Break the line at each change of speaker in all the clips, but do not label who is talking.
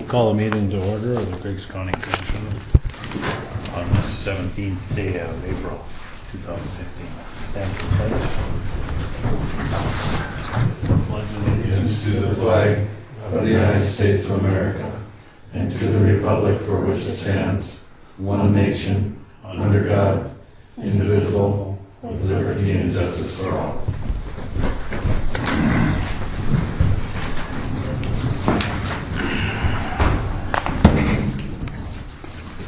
Call a meeting to order of the Griggs County Commission on the 17th day of April 2015. Stand for pledge.
Allegiance to the flag of the United States of America and to the republic for which it stands, one nation, under God, indivisible, with liberty and justice for all.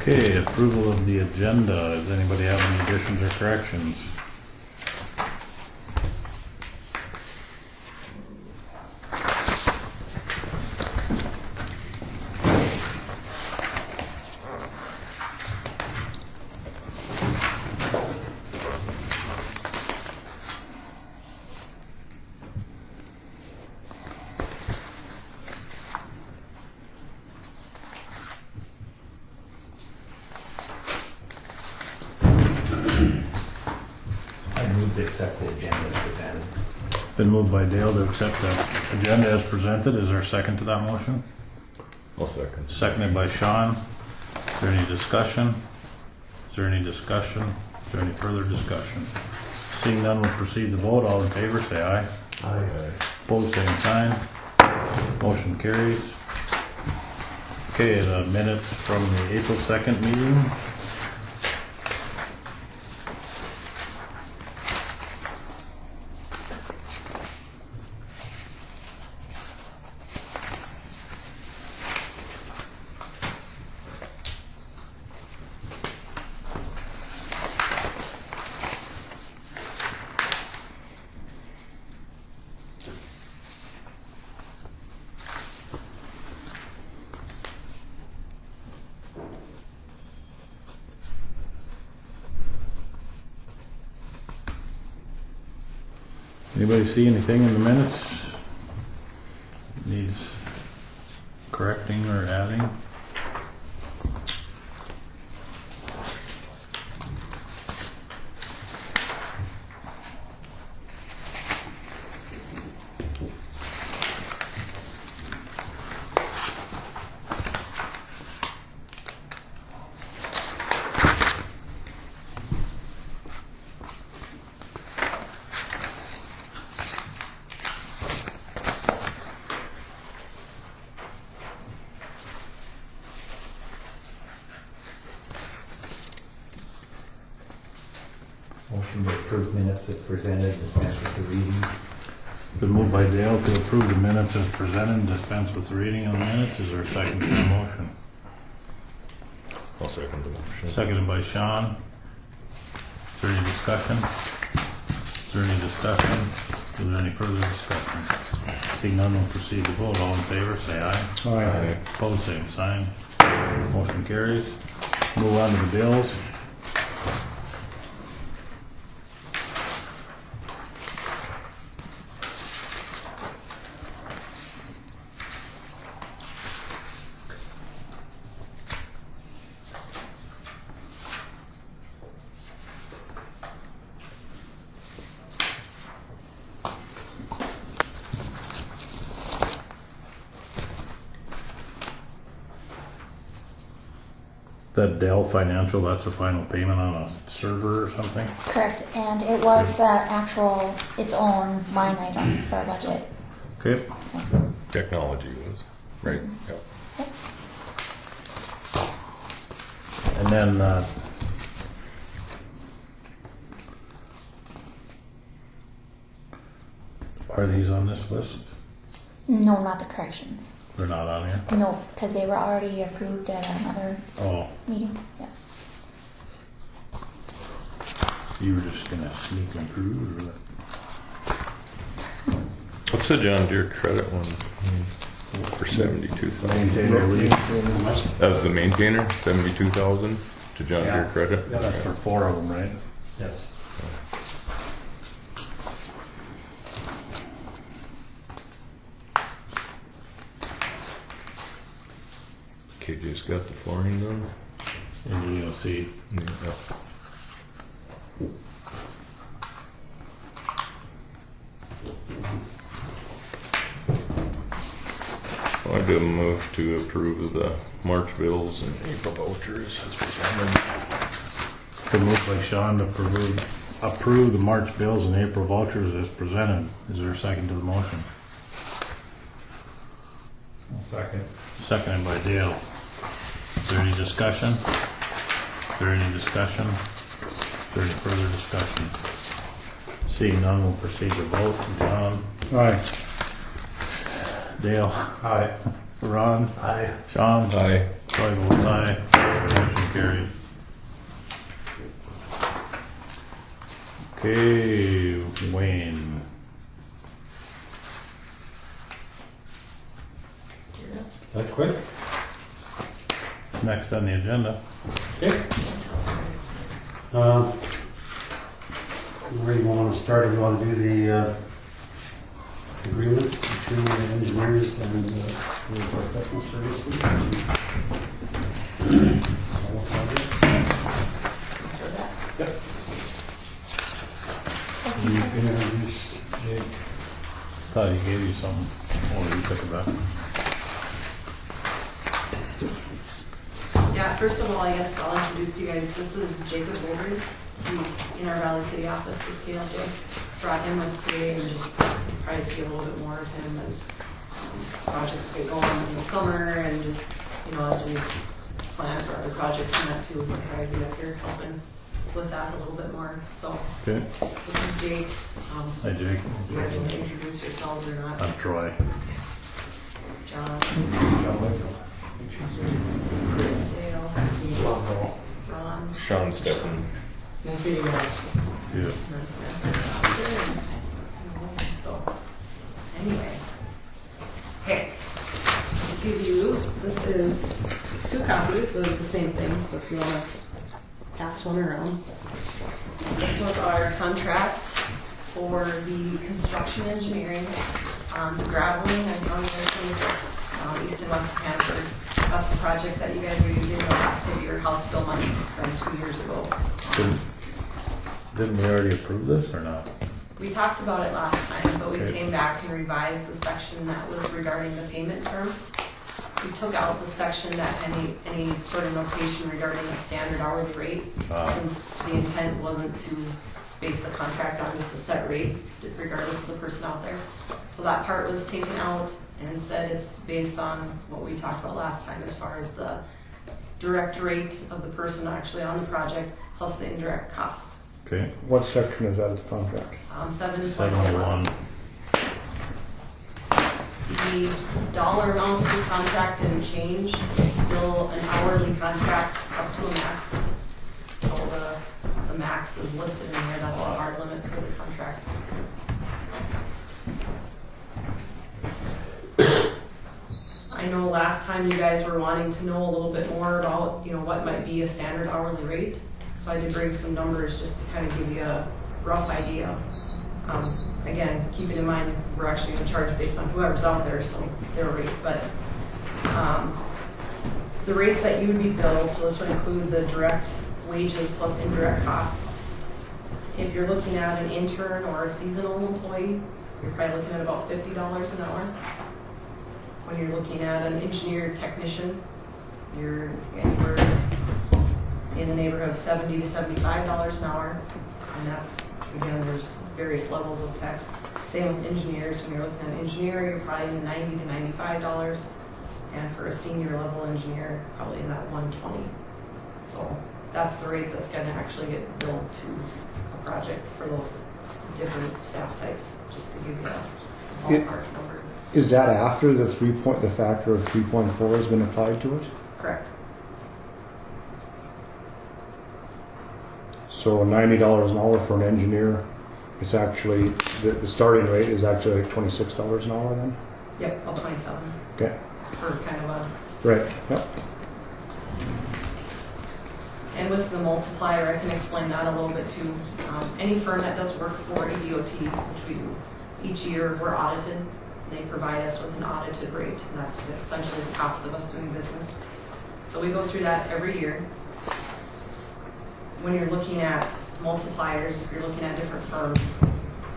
Okay, approval of the agenda. Does anybody have any additions or corrections?
Accept the agenda as presented.
Been moved by Dale to accept the agenda as presented. Is there a second to that motion?
I'll second.
Seconded by Sean. Is there any discussion? Is there any discussion? Is there any further discussion? Seeing none, we'll proceed to vote. All in favor, say aye.
Aye.
Opposed, same sign. Motion carries. Okay, the minutes from the April 2nd meeting. Anybody see anything in the minutes needs correcting or adding?
Motion to approve minutes as presented, dispense with the reading.
Been moved by Dale to approve the minutes as presented and dispense with the reading of the minutes. Is there a second to the motion?
I'll second the motion.
Seconded by Sean. Is there any discussion? Is there any discussion? Is there any further discussion? Seeing none, we'll proceed to vote. All in favor, say aye.
Aye.
Opposed, same sign. Motion carries. Move on to the bills. That Dell Financial, that's the final payment on a server or something?
Correct, and it was actual, its own line item for our budget.
Okay.
So,
Technology was, right? Yep.
And then, are these on this list?
no, not the corrections.
They're not on here?
No, because they were already approved at another
Oh,
meeting. Yeah.
you were just gonna sneak them through or what?
What's the John Deere credit one for 72,000?
Maintainer lease?
That was the maintainer, 72,000 to John Deere credit.
Yeah, that's for 4 of them, right?
Yes.
KJ's got the flooring done.
And you'll see.
Yeah.
I do move to approve the March bills and April vouchers as presented.
Been moved by Sean to approve the March bills and April vouchers as presented. Is there a second to the motion?
Second.
Seconded by Dale. Is there any discussion? Is there any discussion? Is there any further discussion? Seeing none, we'll proceed to vote. John?
Aye.
Dale?
Aye.
Ron?
Aye.
Sean?
Aye.
Troy votes aye. Motion carried. Okay, Wayne.
That quick?
Next on the agenda.
Okay. Where do you want to start? You want to do the agreement between the engineers and the professional services? Yep. You introduce Jake.
Thought he gave you something. Or you took it back.
Yeah, first of all, I guess I'll introduce you guys. This is Jacob Woolard. He's in our Valley City office with KLJ. Brought him with today and just tries to get a little bit more of him as projects get going in the summer and just, as we plan for other projects and that too, we'll try to be up here helping with that a little bit more. So,
Okay.
this is Jake.
Hi, Jake.
You guys want to introduce yourselves or not?
I'm Troy.
John, Dale, Ron,
Sean Steffen.
nice meeting you guys.
Yeah.
That's Samantha. So, anyway. Okay. I'll give you, this is 2 copies of the same thing, so if you want to pass one around. This was our contract for the construction engineering on the graveling and County Road 26, east and west of Hanford. That's the project that you guys are using the last of your House bill money from 2 years ago.
Didn't we already approve this or not?
We talked about it last time, but we
Okay.
came back and revised the section that was regarding the payment terms. We took out the section that any sort of notation regarding a standard hourly rate, since the intent wasn't to base the contract on just a set rate, regardless of the person out there. So that part was taken out, and instead it's based on what we talked about last time as far as the direct rate of the person actually on the project, plus the indirect costs.
Okay.
What section is that of the contract?
7.01.
701.
The dollar amount of the contract didn't change. It's still an hourly contract up to a max. So the max is listed in here. That's the hard limit for the contract. I know last time you guys were wanting to know a little bit more about, what might be a standard hourly rate. So I did bring some numbers just to kind of give you a rough idea. Again, keeping in mind, we're actually going to charge based on whoever's out there, so their rate. But the rates that you would be billed, so this would include the direct wages plus indirect costs. If you're looking at an intern or a seasonal employee, you're probably looking at about $50 an hour. When you're looking at an engineer technician, you're anywhere in the neighborhood of $70 to $75 an hour. And that's, again, there's various levels of tax. Same with engineers. When you're looking at an engineer, you're probably in the $90 to $95. And for a senior level engineer, probably in that $120. So that's the rate that's going to actually get billed to a project for those different staff types, just to give you a ballpark number.
Is that after the factor of 3.4 has been applied to it?
Correct.
So $90 an hour for an engineer, it's actually, the starting rate is actually like $26 an hour then?
Yep, about 27
Okay,
for kind of a.
right, yep.
And with the multiplier, I can explain that a little bit too. Any firm that does work for a DOT, which we do each year, we're audited. They provide us with an audited rate, and that's essentially the cost of us doing business. So we go through that every year. When you're looking at multipliers, if you're looking at different firms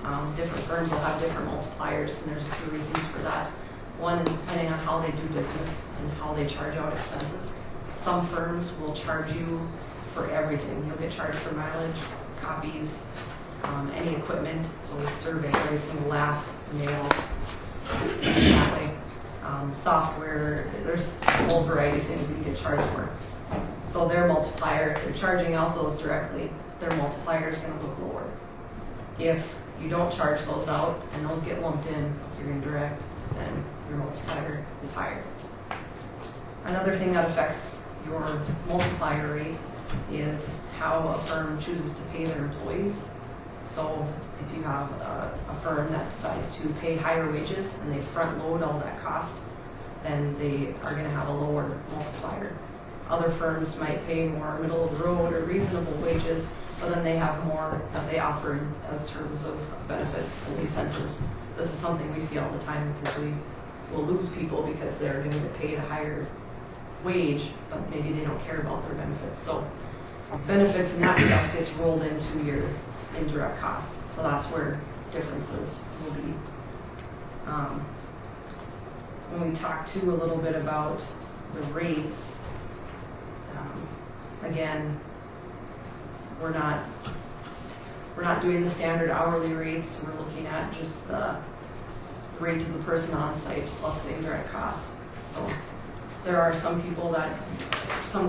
will have different multipliers, and there's a few reasons for that. One is depending on how they do business and how they charge out expenses. Some firms will charge you for everything. You'll get charged for mileage, copies, any equipment, so we survey every single laugh, mail, that way. Software, there's a whole variety of things you can get charged for. So their multiplier, if they're charging out those directly, their multiplier is going to look lower. If you don't charge those out and those get lumped in, you're indirect, then your multiplier is higher. Another thing that affects your multiplier rate is how a firm chooses to pay their employees. So if you have a firm that decides to pay higher wages and they front load all that cost, then they are going to have a lower multiplier. Other firms might pay more middle of the road or reasonable wages, but then they have more that they offer as terms of benefits and incentives. This is something we see all the time because we will lose people because they're going to get paid a higher wage, but maybe they don't care about their benefits. So benefits and that stuff gets rolled into your indirect cost. So that's where differences will be. When we talk too a little bit about the rates, again, we're not doing the standard hourly rates. We're looking at just the rate of the person on site plus the indirect cost. So there are some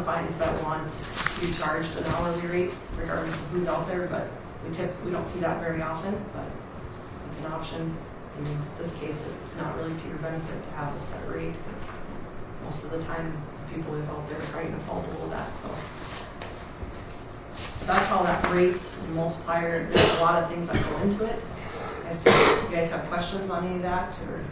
clients that want to be charged an hourly rate regardless of who's out there, but we don't see that very often, but it's an option. In this case, it's not really to your benefit to have a set rate because most of the time people live out there trying to fall below that. So that's how that rate and multiplier, there's a lot of things that go into it. Do you guys have questions on any of that? Or?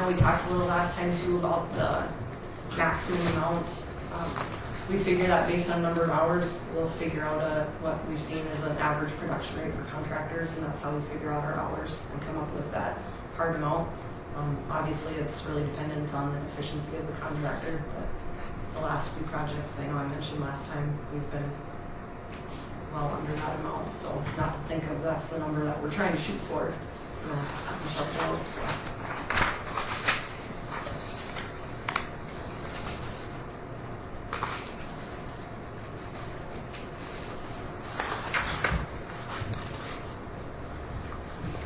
We talked a little last time too about the maximum amount. We figure that based on number of hours, we'll figure out what we've seen as an average production rate for contractors, and that's how we figure out our hours and come up with that hard amount. Obviously, it's really dependent on the efficiency of the contractor, but the last few projects, I know I mentioned last time, we've been well under that amount, so not to think of that's the number that we're trying to shoot for.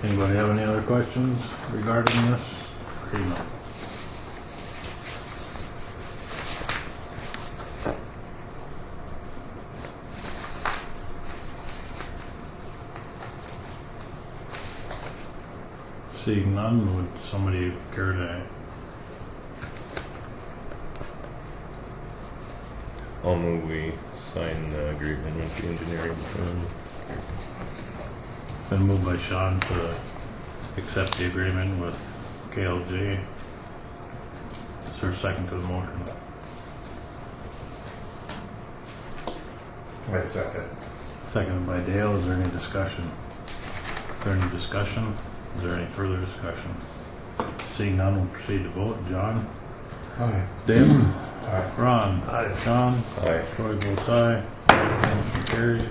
Anybody have any other questions regarding this agreement? Seeing none, would somebody care to?
I'll move we sign the agreement with the engineering firm.
Been moved by Sean to accept the agreement with KLJ. Is there a second to the motion?
Wait a second.
Seconded by Dale. Is there any discussion? Is there any discussion? Is there any further discussion? Seeing none, we'll proceed to vote. John?
Aye.
Dale?
Aye.
Ron? Aye. Sean?
Aye.
Troy votes aye. Motion carries.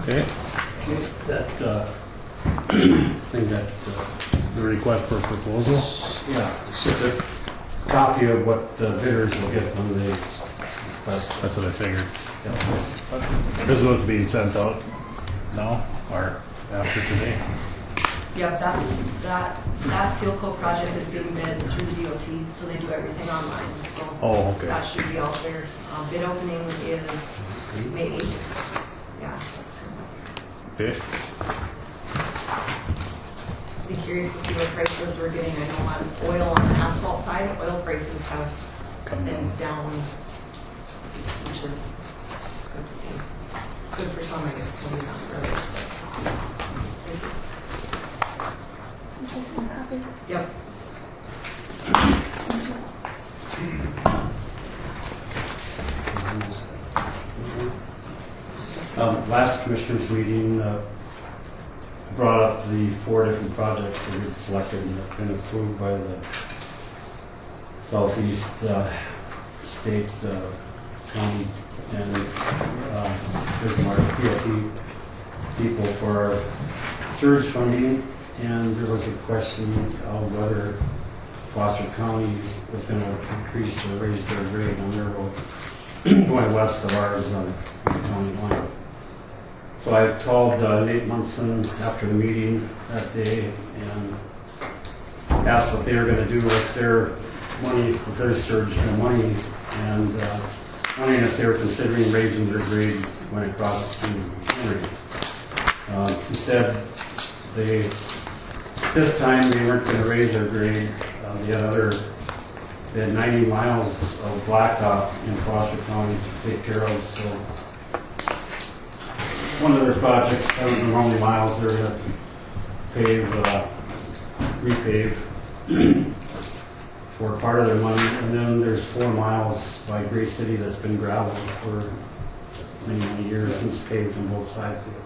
Okay.
That thing that,
The request for proposal?
yeah, it's just a copy of what the bidders will get when they request.
That's what I figured. This is what's being sent out now or after today?
Yeah, that seal coat project is being bid through DOT, so they do everything online. So
Oh, okay.
that should be out there. Bid opening is May 8th. Yeah, that's good.
Okay.
Be curious to see what prices we're getting. I know on oil on the asphalt side, oil prices have
Come
been
down.
down which is good to see. Good for some, I guess, maybe not for others, but.
Is this one copy?
Yep.
Last commissioners meeting, I brought up the 4 different projects that we'd selected and have been approved by the Southeast State County and there's our PLT people for our surge funding. And there was a question of whether Foster County was going to increase or raise their grade on their road going west of ours on the county line. So I called Nate Munson after the meeting that day and asked what they were going to do with their money, with their surge, their money, and wondering if they were considering raising their grade when it crossed to Henry. He said this time they weren't going to raise their grade. They had 90 miles of blacktop in Foster County to take care of, so one of their projects, I don't know how many miles they're going to repave for part of their money, and then there's 4 miles by Gray City that's been gravelled for many, many years since paved on both sides of it.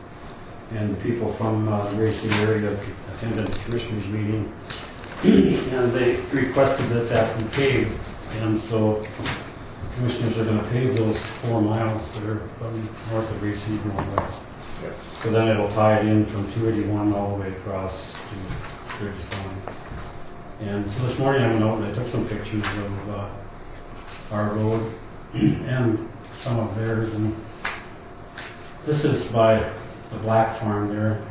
And the people from the Gray City area attended the commissioners meeting, and they requested that be paved, and so commissioners are going to pave those 4 miles that are from north of Gray City northwest. So then it'll tie it in from 281 all the way across to Griggs County. And so this morning I went out and I took some pictures of our road and some of theirs. And this is by the Black Farm there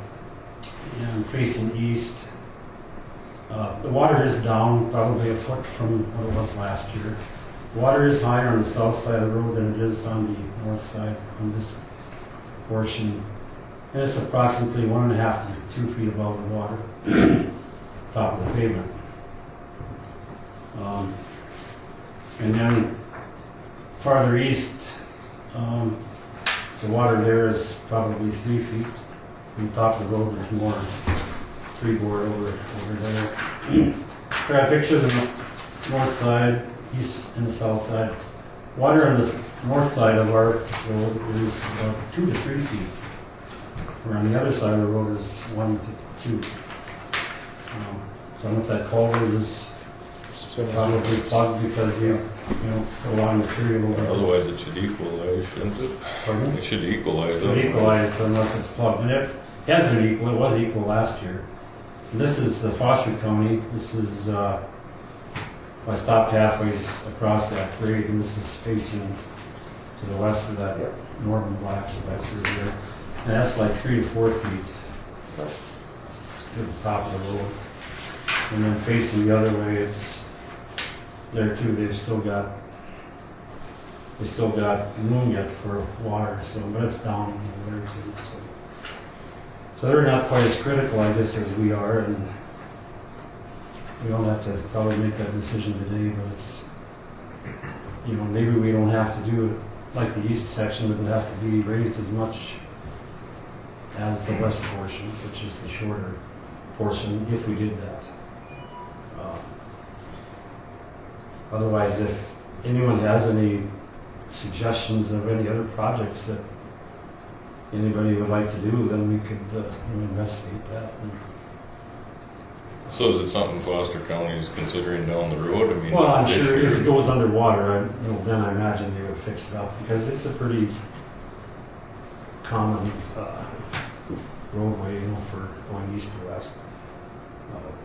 and facing east. The water is down probably a foot from what it was last year. Water is higher on the south side of the road than it is on the north side on this portion. And it's approximately 1.5 to 2 feet above the water, top of the pavement. And then farther east, the water there is probably 3 feet. On top of the road, there's more freeboard over there. Got pictures on the north side, east and the south side. Water on the north side of our road is about 2 to 3 feet. Where on the other side of the road is 1 to 2. So if that culvert is probably plugged because we put a lot of material over.
Otherwise it should equalize, shouldn't it?
Pardon?
It should equalize.
It should equalize unless it's plugged. And it hasn't equal. It was equal last year. And this is the Foster County. This is I stopped halfway across that grade, and this is facing to the west of that northern black, so that's there. And that's like 3 to 4 feet to the top of the road. And then facing the other way, it's there too. They've still got room yet for water, so but it's down over there too. So they're not quite as critical, I guess, as we are, and we don't have to probably make that decision today. But it's maybe we don't have to do it like the east section. It would have to be raised as much as the west portion, which is the shorter portion, if we did that. Otherwise, if anyone has any suggestions of any other projects that anybody would like to do, then we could investigate that.
So is it something Foster County is considering down the road? I mean,
Well, I'm
this
sure
year?
if it goes underwater, then I imagine they would fix it up, because it's a pretty common roadway, for going east to west.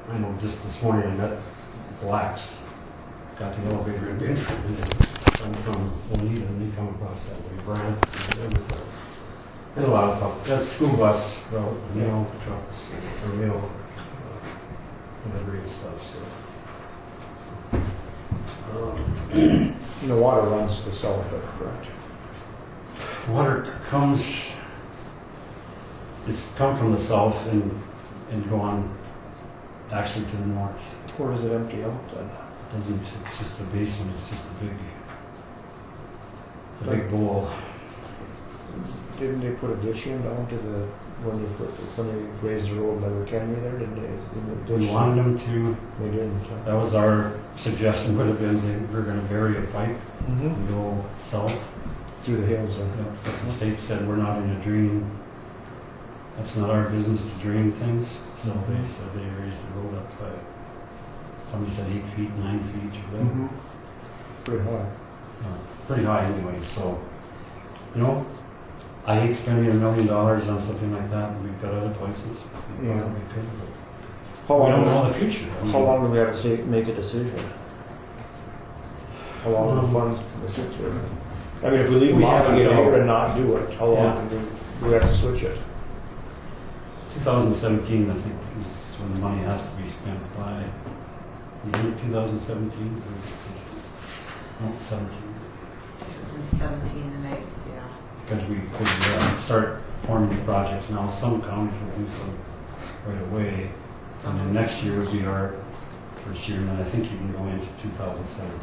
I know just this morning I met Blacks, got the elevator in Binford, and I'm from Oneida, and they come across that way, Brants, and everywhere. And a lot of that's school bus route, mail trucks, or mail delivery and stuff. So
And the water runs to the south of it, correct?
water comes. It's come from the south and go on actually to the north.
Where does it empty out then?
It doesn't. It's just a basin. It's just a big. a big bowl.
Didn't they put a ditch in down to the, when they raised the road by the academy there, didn't they? Didn't they
We
ditch?
wanted them to,
They didn't.
that was our suggestion, would have been they were gonna bury a pipe
Mm-hmm.
and go south.
Through the hills there.
But the state said we're not in a drain, that's not our business to drain things. So they said they raised the road up by, somebody said 8 feet, 9 feet, or whatever.
Mm-hmm. Pretty high.
Pretty high anyway, so, you know, I hate spending $1 million on something like that, and we've got other places. We
Yeah.
probably could,
How
but we
long,
don't know the future. I mean,
how long do we have to make a decision? How long do the funds can we sit there? I mean, if we leave them
We
off
haven't
again
told-
here and not do it, how
Yeah.
long do we have to switch it?
2017, I think, is when the money has to be spent by the end of 2017, or is it 16? No, 17.
It was in 17 and yeah.
Because we could start forming the projects now. Some counties will do some right away. And then next year would be our first year, and then I think you can go into 2017.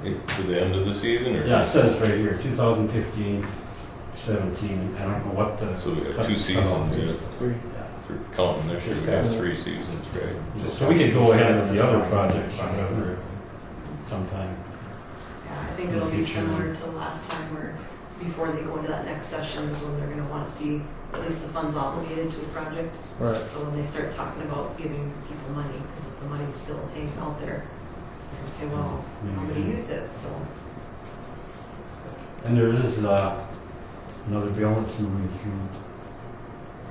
To the end of the season, or?
Yeah, it says right here, 2015, 17. I don't know what the.
So we have 2 seasons, yeah.
Three.
Through counting this year, we have 3 seasons, right?
So we could go ahead with the other projects or whatever sometime.
Yeah, I think
In the
it'll be
future.
similar to last time where before they go into that next session is when they're gonna wanna see at least the funds obligated to a project.
Right.
So when they start talking about giving people money, because if the money's still hanging out there, they're gonna say, well, nobody used it, so.
And there is another bill that's moving through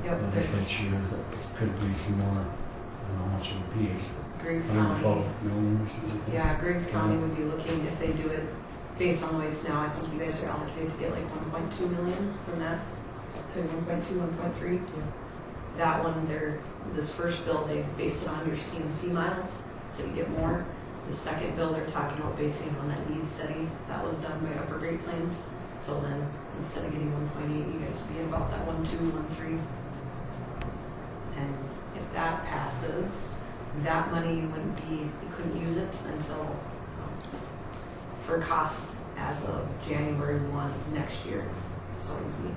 Yep,
the
there's
legislature. That could be some more, I don't know how much it would be.
Griggs
112
County.
million or something. like that.
Yeah, Griggs County would be looking, if they do it based on the way it's now, I think you guys are allocated to get like 1.2 million from that to 1.2, 1.3. That one, this first bill, they based it on your CMC miles, so you get more. The second bill, they're talking about basing it on that lead study that was done by Upper Great Plains. So then, instead of getting 1.8, you guys would be at about that 1.2, 1.3. And if that passes, that money wouldn't be, you couldn't use it until, for costs as of January 1 of next year. So it would be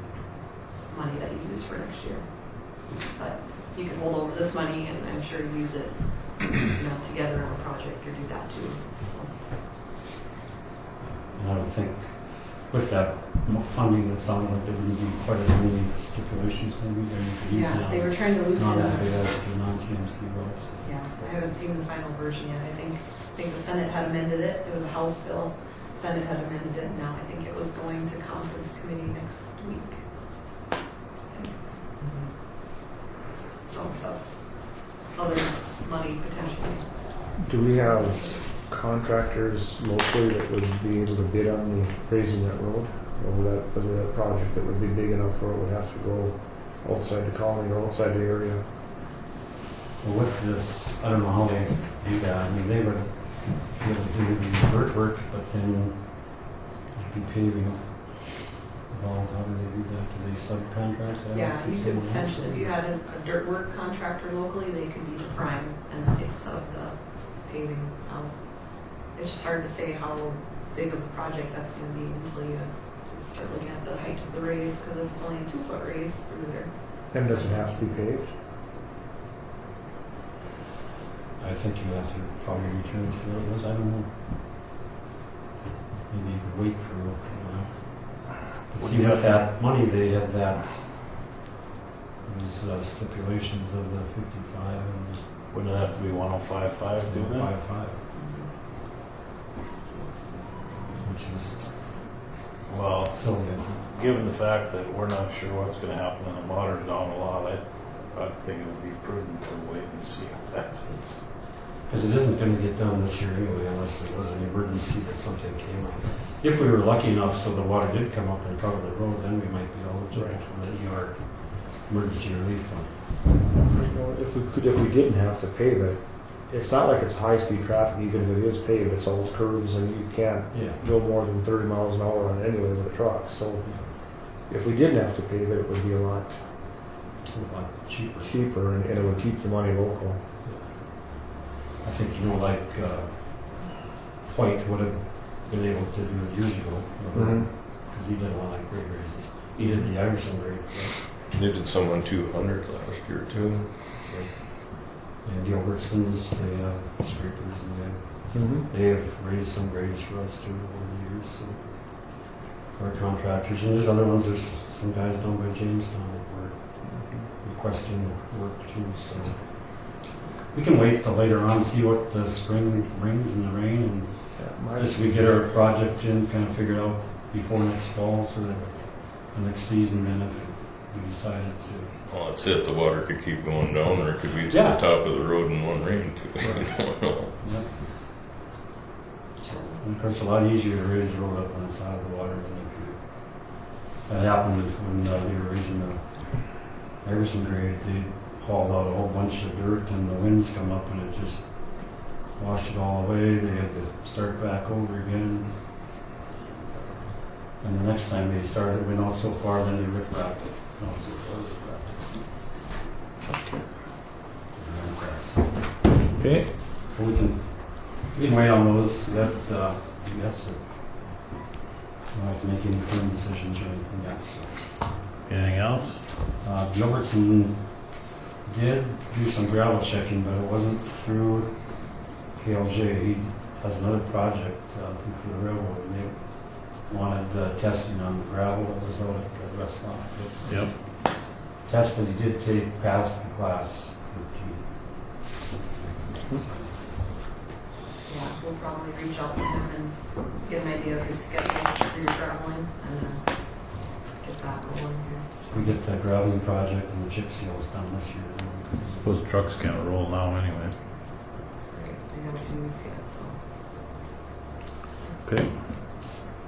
money that you use for next year. But you can hold over this money and I'm sure use it, together on a project or do that too, so.
And I would think with that funding, it sounded like there wouldn't be quite as many stipulations maybe that you could use
Yeah,
now.
they were trying to loosen.
Non-FAS or non-CMC roads.
Yeah, I haven't seen the final version yet. I think the Senate had amended it. It was a House bill. Senate had amended it. Now I think it was going to conference committee next week. So that's other money potentially.
Do we have contractors locally that would be able to bid on the raising that road? Or whether that project that would be big enough where it would have to go outside the colony or outside the area?
Well, with this, I don't know how they do that. I mean, they would be able to do the dirt work, but then you'd be paving involved. How do they do that? Do they subcontract that?
Yeah,
to
you could
someone else?
potentially, if you had a dirt work contractor locally, they could be the prime and it's of the paving out. It's just hard to say how big of a project that's gonna be until you start looking at the height of the raise, because if it's only a 2-foot raise through there.
And does it have to be paved?
I think you have to probably return to what it was. I don't know. Maybe you could wait for a while. But
Would
see,
you
with
have-
that money, they have that, those stipulations of the 55 and
Wouldn't it have to be 105.5
the
do that?
55, which is
Well,
silly, I think.
given the fact that we're not sure what's gonna happen and the water's down a lot, I think it would be prudent to wait and see what happens.
Because it isn't going to get done this year anyway, unless there was an emergency that something came up. If we were lucky enough so the water did come up and cover the road, then we might be eligible for the ER emergency relief fund.
Well, if we didn't have to pave it, it's not like it's high-speed traffic, even if it is paved, it's all curves and you can't
Yeah.
go more than 30 miles an hour on it anyway with a truck. So if we didn't have to pave it, it would be a lot
A lot cheaper.
cheaper and it would keep the money local.
I think, White would have been able to do it years ago. because he did a lot of grade raises. He did the Iverson grade. Right?
They did some on 200 last year too.
And Gilbertsons, they have scrapers, and they have raised some grades for us too over the years. So. Our contractors, and there's other ones. There's some guys down by Jamestown that were requesting work too. So we can wait till later on, see what the spring brings and the rain, and just we get our project in, kind of figured out before next fall, so that the next season, then if we decided to.
Well, that's it. The water could keep going down, or it could be to
Yeah.
the top of the road in one rain too. I don't know.
Yep. So, and of course, a lot easier to raise the road up when it's out of the water than if you. That happened when they were raising the Iverson grade. They hauled out a whole bunch of dirt, and the winds come up, and it just washed it all away. They had to start back over again. And the next time they started, it went out so far, then they rip-wrapped it. No, so far, rip-wrapped it.
Okay.
So we can wait on those. That, I guess, we don't have to make any firm decisions or anything yet. So.
Anything else?
Gilbertson did do some gravel checking, but it wasn't through KLJ. He has another project for the railroad, and they wanted testing on the gravel that was out at the restaurant.
Yep.
Test that he did take past the class 13.
Yeah, we'll probably reach out to him and get an idea of his schedule for your traveling and get that rolling here.
We get the graveling project and the chip seals done this year.
Suppose trucks can't roll now anyway.
Great, we have a few weeks yet, so.
Okay.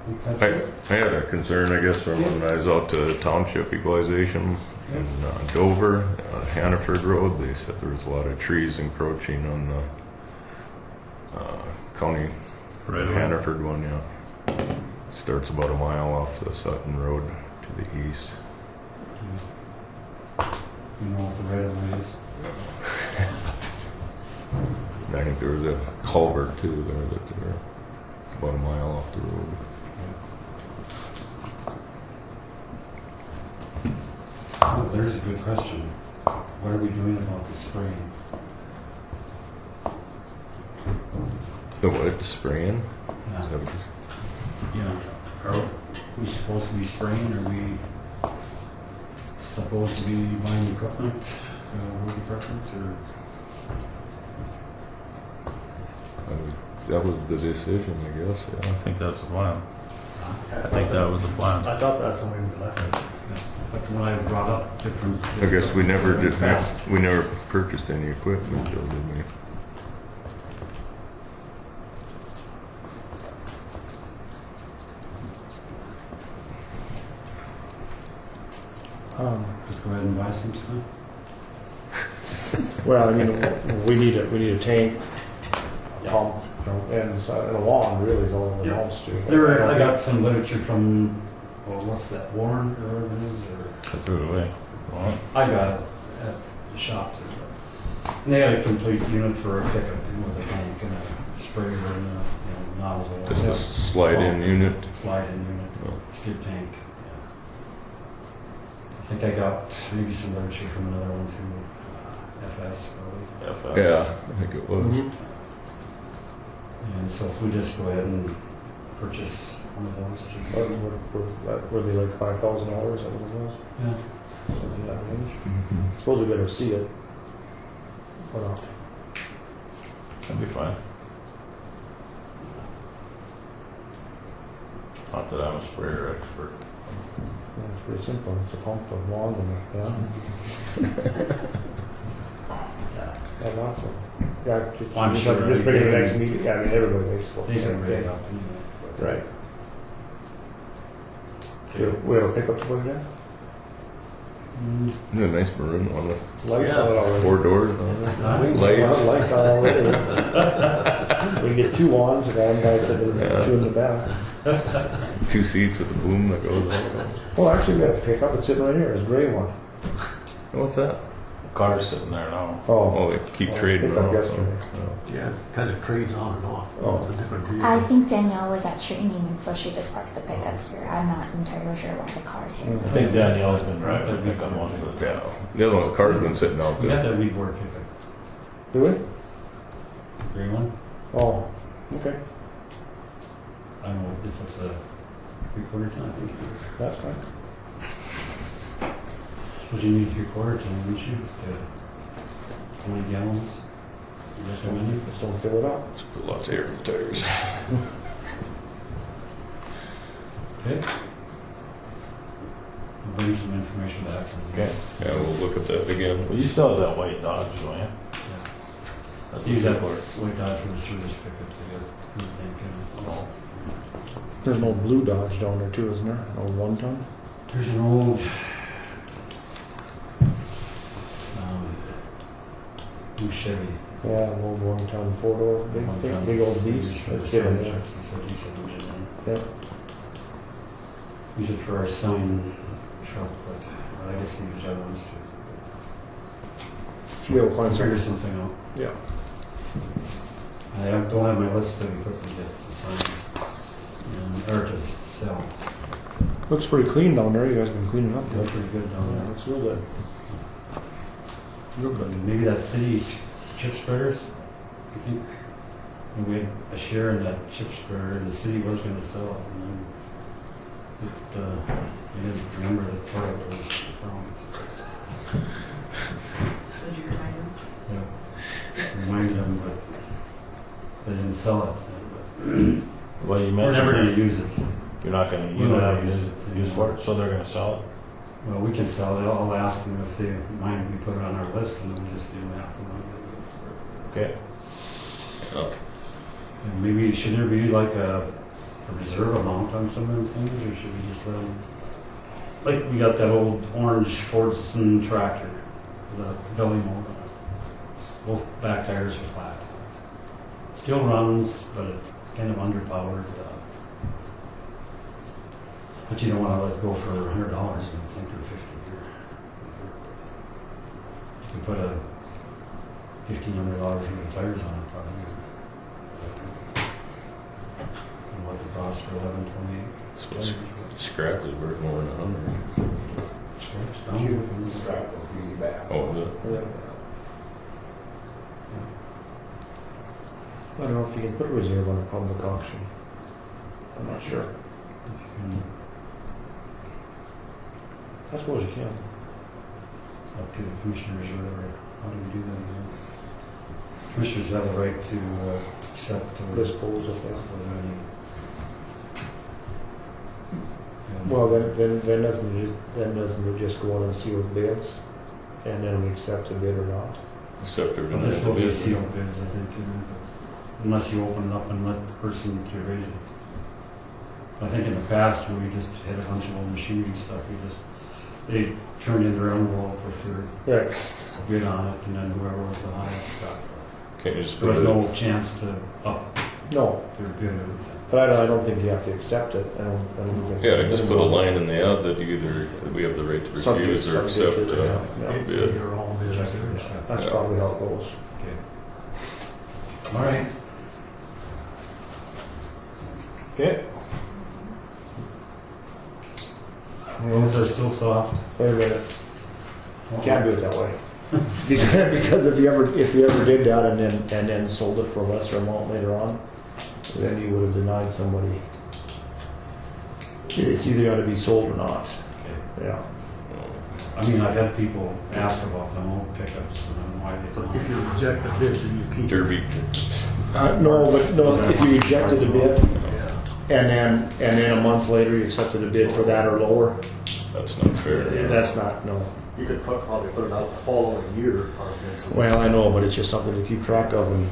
I think that's
I
it.
had a concern, I guess, from when I was out to township equalization in Dover, Hannaford Road. They said there was a lot of trees encroaching on the county
Right away.
Hannaford one, yeah. Starts about a mile off the Sutton Road to the east.
You know what the right of way is?
And I think there was a culvert too there that they were about a mile off the road.
Oh, there's a good question. What are we doing about the spraying?
The what, spraying?
Yeah.
Is that what
Yeah. Are we supposed to be spraying? Are we supposed to be buying equipment, road equipment, or?
that was the decision, I guess,
I
yeah.
think that's the plan. I think that was the plan.
I thought that's the way we left it.
But when I brought up different.
I guess we never did,
Past.
we never purchased any equipment, though, did we?
Just go ahead and buy some stuff.
Well, I mean, we need a tank, pump, you know, and a lawn really is all it
Yeah.
amounts to.
I got some literature from, well, what's that, Warren or whatever it is, or?
I threw it away. Well,
I got it at the shop. And they had a complete unit for a pickup with a tank and a sprayer and a nozzle.
Just a slide-in unit?
Slide-in unit,
Oh.
skid tank. Yeah. I think I got maybe some literature from another one too, FS probably.
FS.
Yeah, I think it was.
And so if we just go ahead and purchase one of those, it should be.
Were they like $5,000? That what it was?
Yeah.
Something in that range.
Mhm.
Suppose we better see it. Or not.
That'd be fine. Not that I'm a sprayer expert.
Yeah, it's pretty simple. It's a pump, a wand, and yeah, awesome. Yeah, just,
I'm
just,
sure
like, just bring it to the
they
next
can-
meeting. Yeah, I mean, everybody makes it.
They can rig it up anyway. but-
Right. We have a pickup to put it in?
Mm,
Isn't it a nice maroon one with
Lights on it already.
4 doors on it? Lights.
Lights on already. We can get 2 wands, and one guy said there'd be
Yeah.
2 in the back.
2 seats with a boom that goes out.
Well, actually, we have a pickup. It's sitting right here. It's a gray one.
What's that?
Car's sitting there now.
Oh,
Oh, they keep trading
picked up
off.
yesterday.
Yeah, kind of trades on and off.
Oh.
It's a different
I
vehicle.
think Danielle was at training, and so she just parked the pickup here. I'm not entirely sure why the car's here.
I think Danielle's been driving the pickup most of the
Yeah,
time.
the other one, the car's been sitting out
We got
there.
that weed board pickup,
Do we?
green one.
Oh, okay,
I don't know if it's a 3/4 ton, I think it is.
that's fine.
Suppose you need 3/4 ton, wouldn't you? How many gallons? You recommend?
Just don't fill it up.
Just put lots of air in the tires.
Okay. I'll bring some information back.
Okay.
Yeah, we'll look at that again.
Well, you still have that white Dodge, don't you? That's
Use that
for
white Dodge for the service pickup together. I think,
There's an old blue Dodge down there too, isn't there? An old 1 ton?
There's an old blue Chevy.
Yeah, an old 1 ton 4-door, big,
One
big,
ton
big old
service
beast.
for
That's
the
given
sign
there.
trucks. He said use it in.
Yeah.
Use it for our sign truck, but I guess he use other ones too.
Should be able to find
Figure
some.
something out.
Yeah.
Don't have my list of equipment yet to sign or to sell.
Looks pretty clean down there. You guys been cleaning up
They're
good.
pretty good down
Yeah,
there.
looks real good. Real good.
Maybe that city's chip spreaders. I think we had a share in that chip spreader, and the city was going to sell it, and then they didn't remember that part of it was wrong.
So did you remind them?
Yeah. Remind them, but they didn't sell it.
Well, you
We're never going to
mentioned
use it.
you're not gonna, you
We're
don't
not
have
gonna
use,
use it.
use for it, so they're gonna sell it.
Well, we can sell it. I'll ask them if they mind if we put it on our list, and then we just do that.
Okay.
And maybe, should there be like a reserve amount on some of them things, or should we just let them? Like, we got that old orange Fordson tractor, the belly mold on it. Both back tires are flat. Still runs, but it's kind of underpowered. But you don't want to let it go for $100 and think they're 50 here. You can put a $1,500 worth of tires on it, probably. And what the cost for 1128?
So scrap is worth more than 100.
Scrap's down.
Scrap will really bad.
Oh, is it?
Yeah. I don't know if you can put a reserve on a public auction. I'm not sure. I suppose you can.
Up to the commissioners or whatever. How do we do that again? Commissioners have the right to accept or
Dispose of it.
without any.
Well, then doesn't it just go on and see what bids, and then we accept the bid or not?
Except they're
Well,
gonna
this
have
will
to
be
bid.
sealed bids, I think, unless you open it up and let the person to raise it. I think in the past, when we just had a bunch of old machinery stuff, they turned in their envelope with their
Right.
bid on it, and then whoever was the highest got it.
Can't you just
There
put
was
it,
no chance to up
No,
their bid or anything.
but I don't think you have to accept it. I don't think
yeah, just put a line in the ad that either, that we have the right to refuse or
Subject
accept,
to the- yeah.
bid.
Your own business.
That's
Yeah.
probably how it goes.
Okay. All right.
Okay.
Roads are still soft.
Wait a minute. Can't do it that way. Because if you ever did that and then sold it for a lesser amount later on, then you would have denied somebody. It's either got to be sold or not.
Okay.
Yeah.
I mean, I've had people ask about them old pickups and why they don't.
If you reject the bid, then you keep it.
Derby.
No, if you rejected the bid
Yeah.
and then a month later you accepted a bid for that or lower,
That's not fair.
that's not, no.
You could probably put it out the following year.
Well, I know, but it's just something to keep track of, and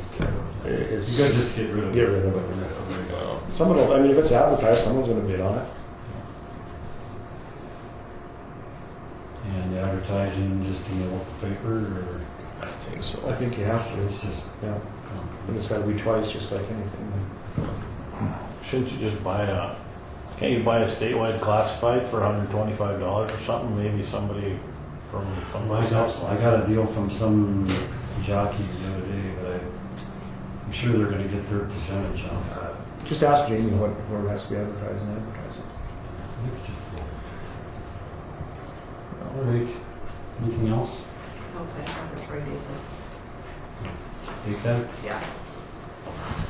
You
it's
guys just get rid of it.
Get rid of it.
Well,
someone. I mean, if it's advertised, someone's going to bid on it.
And advertising just in the local paper, or
I think so.
I think you have to.
it's just.
Yeah, and it's got to be twice, just like anything.
Shouldn't you just can't you buy a statewide classified for $125 or something? Maybe somebody from
I
someplace else?
got a deal from some jockey the other day, but I'm sure they're gonna get their percentage on that.
Just ask Jamie what it has to be advertised and advertise it.
All right. Anything else?
Okay, I'm gonna try to do this.
Take that?
Yeah.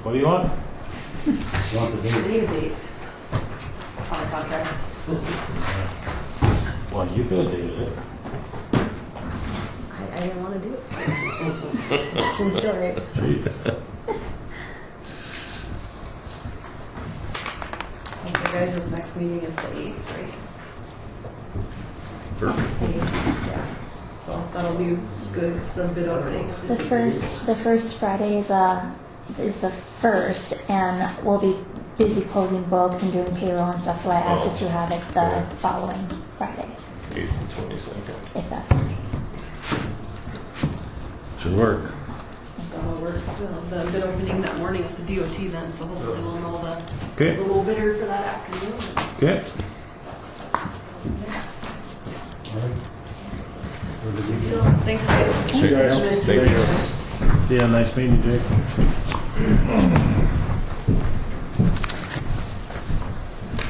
What do you want?
You want the date?
Need a date. On the contract.
Well, you could have dated it.
I didn't want to do it. Just didn't feel right.
Gee.
Okay, guys, this next meeting is the 8th, right?
Perfect.
8th, yeah. So that'll be good, because the bid opening.
The first Friday is the first, and we'll be busy closing books and doing payroll and stuff, so I ask that you have it the following Friday,
8th and 22nd.
if that's okay.
Should work.
It all works. We'll have the bid opening that morning at the DOT then, so hopefully we'll know the
Okay,
low bidder for that afternoon.
okay.
Thanks, guys.
See you guys.
Nice to
Thank
meet
you.
you.
See ya, nice meeting you, Jake.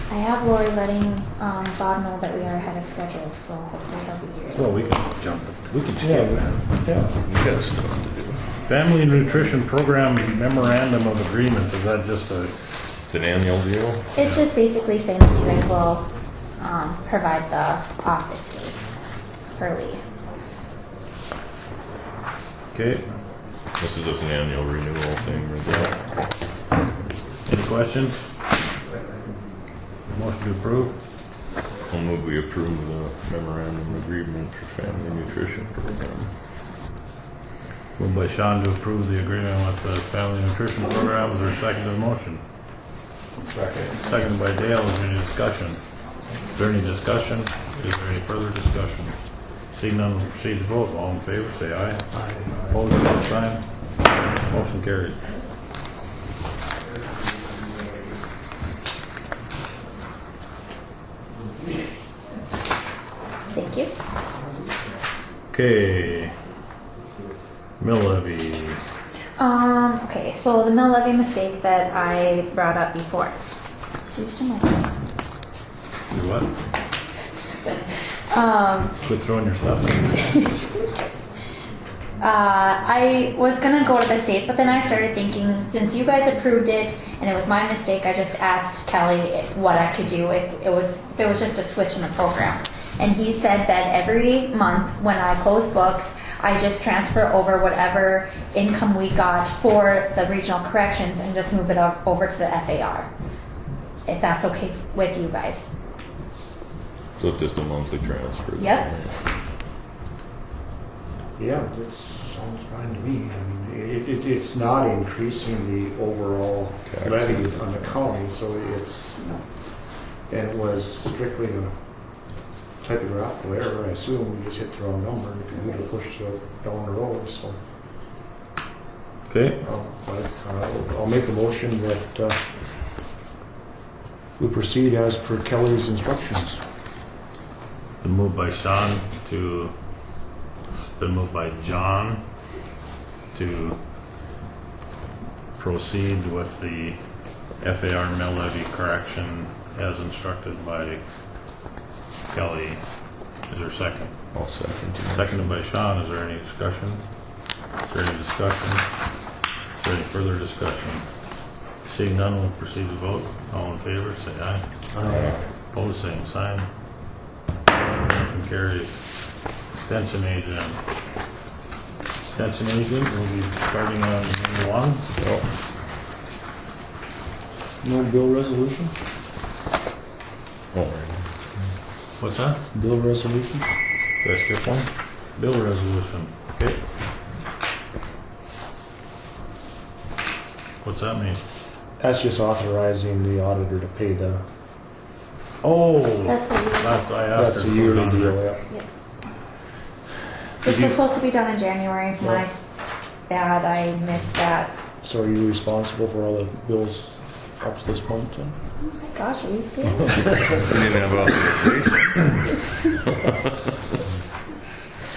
I have Lori letting Bob know that we are ahead of schedule, so hopefully he'll be here.
Well, we can jump it. We can skip that.
Yeah.
We got stuff to do.
Family Nutrition Program Memorandum of Agreement, is that just a,
It's an annual deal.
It's just basically saying that you guys will provide the office space for Lee.
okay,
This is just an annual renewal thing, right?
any questions? Motion to approve?
I'll move we approve the memorandum agreement for family nutrition program.
Moved by Sean to approve the agreement with the Family Nutrition Program, is there a second to the motion?
Second.
Seconded by Dale, is there any discussion? Is there any discussion? Is there any further discussion? Seeing none, we'll proceed to vote, all in favor, say aye. Opposed, same sign. Motion carried.
Thank you.
Okay. Mill levy.
Okay, so the mill levy mistake that I brought up before. Used in my
Do what? Quit throwing your stuff in.
I was gonna go to the state, but then I started thinking, since you guys approved it and it was my mistake, I just asked Kelly what I could do if it was just a switch in the program. And he said that every month when I close books, I just transfer over whatever income we got for the regional corrections and just move it over to the FAR. If that's okay with you guys.
So it's just a monthly transfer.
Yep.
Yeah, that sounds fine to me. I mean, it's not increasing the overall
Tax.
levy on the county, so it's, and it was strictly a typographical error, I assume. We just hit the wrong number and the computer pushed it down the road, so.
Okay,
I'll make a motion that we proceed as per Kelly's instructions.
been moved by Sean to, been moved by John to proceed with the FAR mill levy correction as instructed by Kelly. Is there a second?
I'll second.
Seconded by Sean. Is there any discussion? Is there any discussion? Is there any further discussion? Seeing none, we'll proceed to vote. All in favor, say aye.
Aye.
Opposed, same sign. Motion carries. Extension agent. Extension agent, we'll be starting on number 1.
No bill resolution?
All right.
What's that?
Bill resolution?
Did I skip one? Bill resolution. Okay. What's that mean?
That's just authorizing the auditor to pay the,
Oh,
That's what you.
that's, I asked
that's
her
a
to put it
yearly
on
deal,
there.
yeah.
This was supposed to be done in January. My bad, I missed that.
So are you responsible for all the bills up to this point then?
Oh my gosh, are you serious?
You didn't have authorization.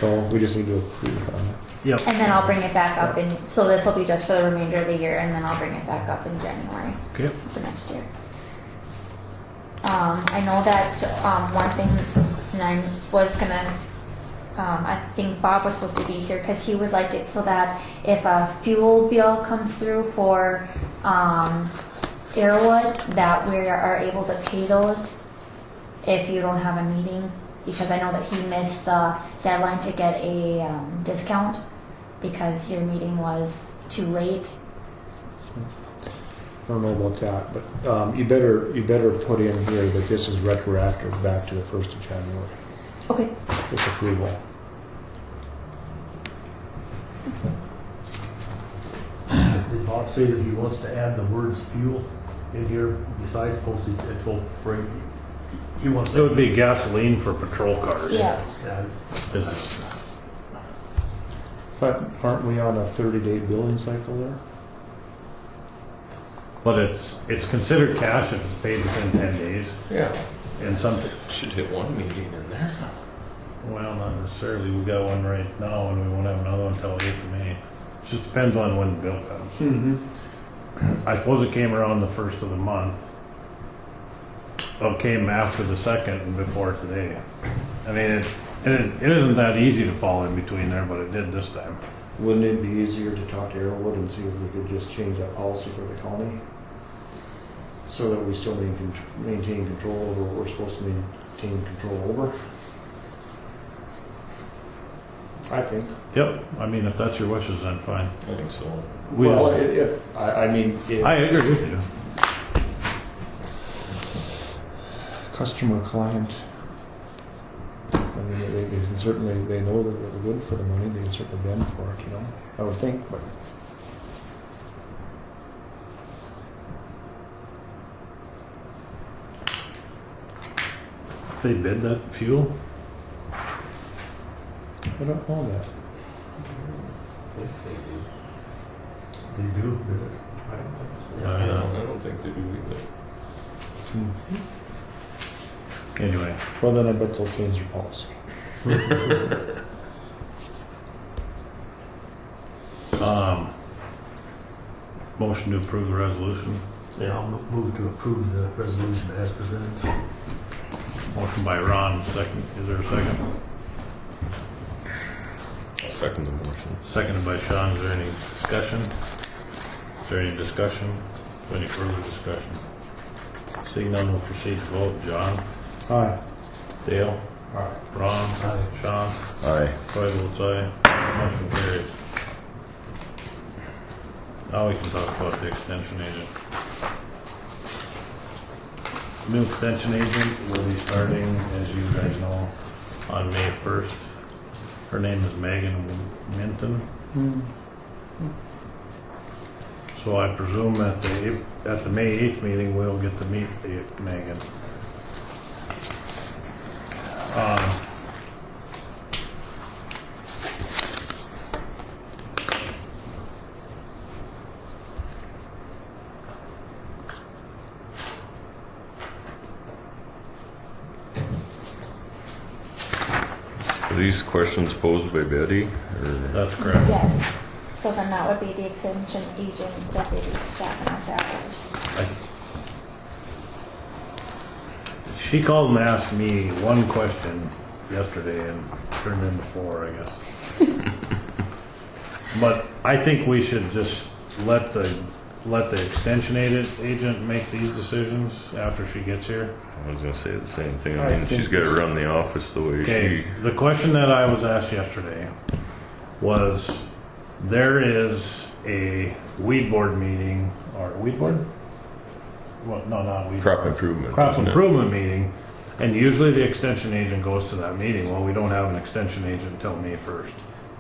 So we just need to approve it on that.
Yep.
And then I'll bring it back up in, so this will be just for the remainder of the year, and then I'll bring it back up in January
Okay.
for next year. I know that, one thing, and I was gonna, I think Bob was supposed to be here, cause he would like it so that if a fuel bill comes through for, Arrowwood, that we are able to pay those if you don't have a meeting, because I know that he missed the deadline to get a, discount because your meeting was too late.
I don't know about that, but you better put in here that this is retroactive back to the 1st of January.
Okay.
This approval.
Did Bob say that he wants to add the words fuel in here besides postage and toll freight? He wants
It
to.
would be gasoline for patrol cars.
Yeah.
Yeah,
It's-
But aren't we on a 30-day billing cycle there?
But it's considered cash if it's paid within 10 days.
Yeah.
And some,
Should hit one meeting in there.
well, not necessarily. We got one right now and we won't have another one until 8th of May. Just depends on when the bill comes.
Mm-hmm.
I suppose it came around the 1st of the month. Well, it came after the 2nd and before today. I mean, it isn't that easy to fall in between there, but it did this time.
Wouldn't it be easier to talk to Arrowwood and see if we could just change that policy for the county? So that we still maintain control over what we're supposed to maintain control over? I think.
Yep, I mean, if that's your wishes, then fine.
I think so.
We
Well,
just-
I mean, if
I agree with you.
customer, client, I mean, they can certainly, they know that they're good for the money, they can certainly bend for it, you know, I would think, but.
They bid that fuel?
I don't know that.
they do.
I
I
don't think they do either.
Anyway,
Well, then I bet they'll change their policy.
motion to approve the resolution.
Yeah, I'll move to approve the resolution as presented.
Motion by Ron, second. Is there a second?
I'll second the motion.
Seconded by Sean. Is there any discussion? Is there any discussion? Any further discussion? Seeing none, we'll proceed to vote. John?
Aye.
Dale?
Aye.
Ron?
Aye.
Sean?
Aye.
Troy votes aye. Motion carries. Now we can talk about the extension agent. New extension agent will be starting, as you guys know, on May 1st. Her name is Megan Minton. So I presume at the May 8th meeting, we'll get to meet Megan.
Are these questions posed by Betty, or?
That's correct.
Yes. So then that would be the extension agent, deputy staff and those hours.
She called and asked me one question yesterday and turned into 4, I guess. But I think we should just let the extension agent make these decisions after she gets here.
I was gonna say the same thing.
I
I mean,
think
she's gotta run the office the way
Okay,
she.
the question that I was asked yesterday was, there is a weed board meeting, or weed board? Well, no, not weed.
Crop improvement.
Crop
isn't it?
improvement meeting, and usually the extension agent goes to that meeting. Well, we don't have an extension agent until May 1st,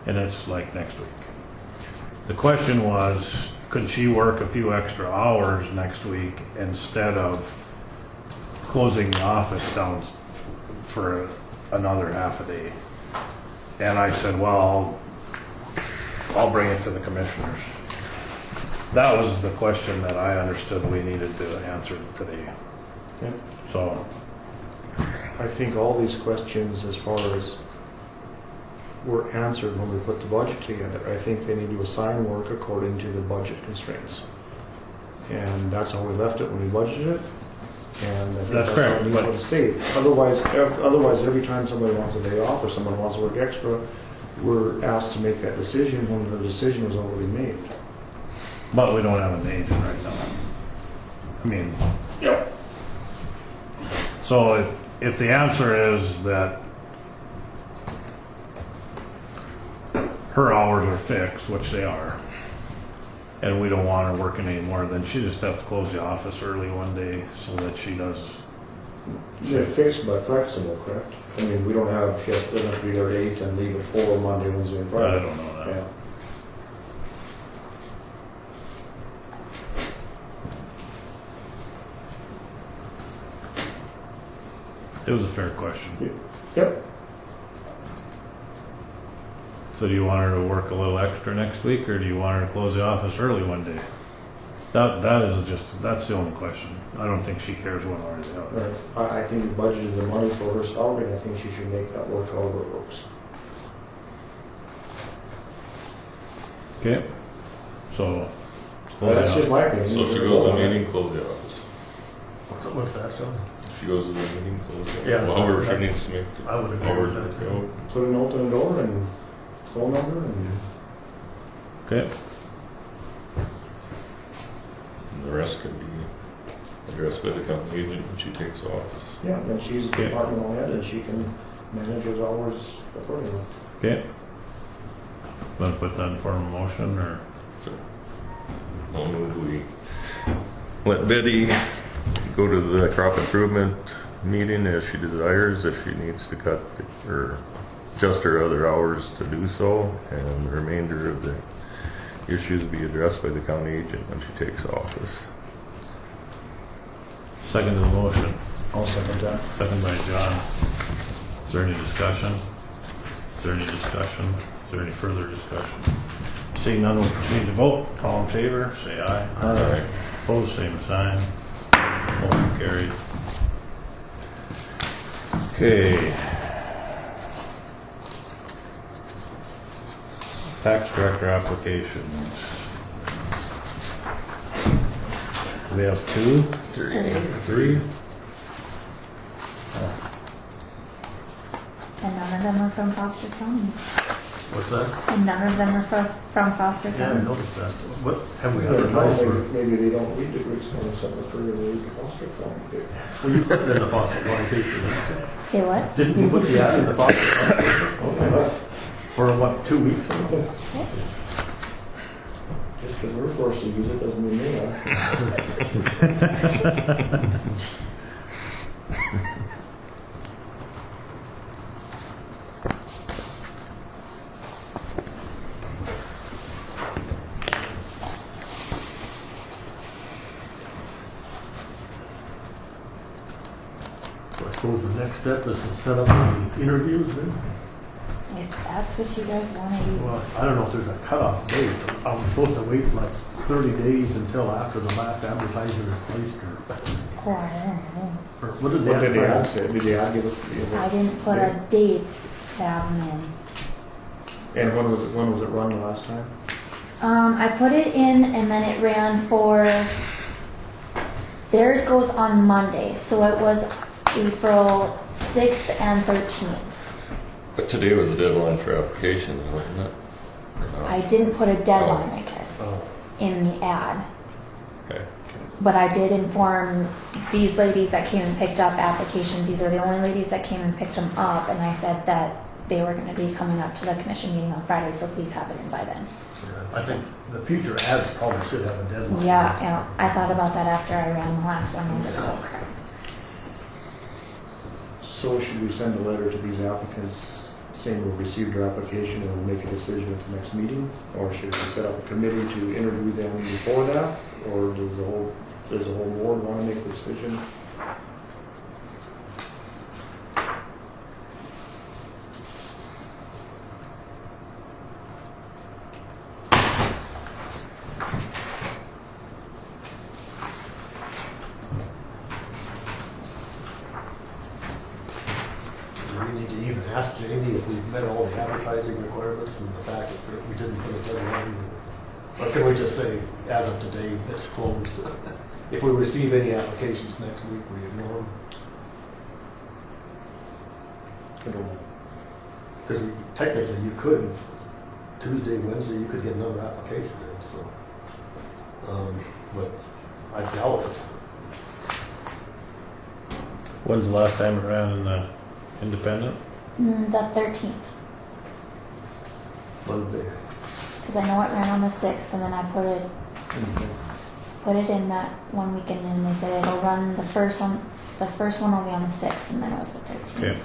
and it's like next week. The question was, could she work a few extra hours next week instead of closing the office down for another half a day? And I said, well, I'll bring it to the commissioners. That was the question that I understood we needed to answer today.
Okay.
So,
I think all these questions as far as were answered when we put the budget together. I think they need to assign work according to the budget constraints. And that's how we left it when we budgeted it. And I think
That's
that's
correct,
how it needs
but-
to stay. Otherwise, every time somebody wants a day off or someone wants to work extra, we're asked to make that decision when the decision was already made.
But we don't have an agent right now. I mean.
Yep.
So if the answer is that her hours are fixed, which they are, and we don't want her working anymore, then she just has to close the office early one day so that she does.
They're fixed but flexible, correct? I mean, we don't have, she doesn't have to be there at 8 and leave at 4 Monday, Wednesday, and
I
Friday.
don't know that.
Yeah.
It was a fair question.
Yep.
So do you want her to work a little extra next week, or do you want her to close the office early one day? That's the only question. I don't think she cares what hours they are.
Right. I think we budgeted the money for her salary, and I think she should make that work however it works.
Okay, so. close
That's
the
just my opinion.
So she goes to the meeting, close the office.
What's that, so?
She goes to the meeting, close the office.
Yeah.
However she needs to make
I would agree
hours
with
of
that.
go.
Put a note on the door and phone number and.
Okay,
And the rest can be addressed by the company agent when she takes office.
Yeah, and she's the
Okay.
departmental head and she can manage those hours accordingly.
okay. Want to put that in form of motion, or?
I'll move we let Betty go to the crop improvement meeting as she desires, if she needs to cut or adjust her other hours to do so, and the remainder of the issues be addressed by the county agent when she takes office.
Second to the motion.
I'll second that.
Second by John. Is there any discussion? Is there any discussion? Is there any further discussion? Seeing none, we'll proceed to vote. All in favor, say aye.
Aye.
Opposed, same sign. Motion carried. Okay. Tax director applications. We have 2? 3?
And none of them are from Foster County.
What's that?
And none of them are from Foster
Yeah, I
County.
noticed that. What, have we
Maybe
advertised for?
maybe they don't read the Griggs County, something further than read the Foster County.
Well, you put it in the Foster County paper, didn't
Say what?
you? Didn't you put the ad in the Foster County paper? For what, 2 weeks or something?
Just because we're forced to use it doesn't mean they are.
So I suppose the next step is to set up the interviews then?
If that's what you guys want to do.
Well, I don't know if there's a cutoff date. Are we supposed to wait like 30 days until after the last advertisement is placed,
Oh, I don't know.
or what did they
What did the ad
advertise?
say? Did the ad give us?
I didn't put a date to have them in.
And when was it run the last time?
I put it in and then it ran for, theirs goes on Monday, so it was April 6th and 13th.
But today was the deadline for applications, wasn't it? Or not?
I didn't put a deadline, I guess,
Oh,
in the ad.
Okay.
But I did inform these ladies that came and picked up applications. These are the only ladies that came and picked them up. And I said that they were going to be coming up to the commission meeting on Friday, so please have it in by then.
yeah. I think the future ads probably should have a deadline.
Yeah, I thought about that after I ran the last one. I was like, oh crap.
So should we send a letter to these applicants saying we've received your application and we'll make a decision at the next meeting? Or should we set up a committee to interview them before that? Or does the whole board want to make a decision?
Reading need to even ask Jamie if we've met all the advertising requirements and the fact that we didn't put a deadline. Or can we just say, as of today, it's closed? If we receive any applications next week, we ignore them? I don't know. Because technically you could, Tuesday, Wednesday, you could get another application in, so. But I doubt it.
When's the last time it ran in the Independent?
The 13th,
Monday.
because I know it ran on the 6th, and then I put it in that one weekend, and they said it'll run the first one. The first one will be on the 6th, and then it was the 13th.
Okay.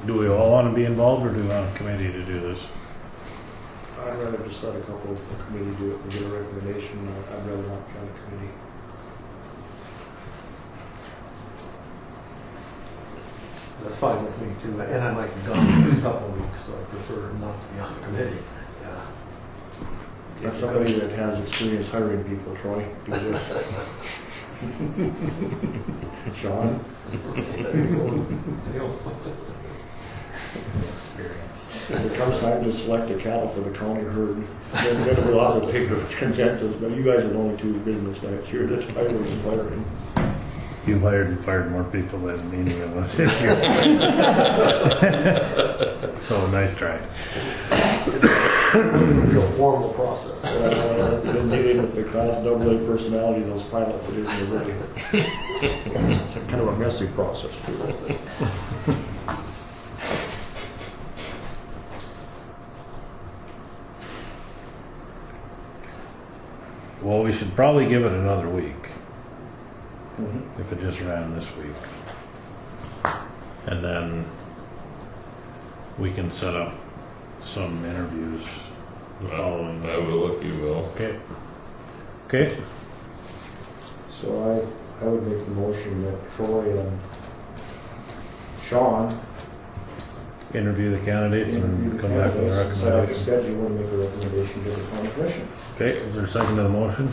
Do we all want to be involved, or do we want a committee to do this?
I'd rather just let a couple of the committee do it and get a recommendation. I'd rather not be on the committee.
That's fine with me too, and I might be gone for a couple of weeks, so I prefer not to be on the committee. Yeah.
Get somebody that has experience hiring people, Troy, do this. Sean?
Experience.
When it comes time to select a cattle for the county herd, then we'll have to pick a consensus, but you guys are the only two business guys here that's hiring and firing.
You've hired and fired more people than any of us this year. So nice try.
Real formal process.
Been dealing with the class AA personality, those pilots, it isn't really. It's kind of a messy process too.
Well, we should probably give it another week. If it just ran this week. And then we can set up some interviews the following.
I will if you will.
Okay. Okay.
So I would make the motion that Troy and Sean
Interview the candidates and come back with a
set up a
recommendation.
schedule and make a recommendation to the county commission.
Okay, is there a second to the motion?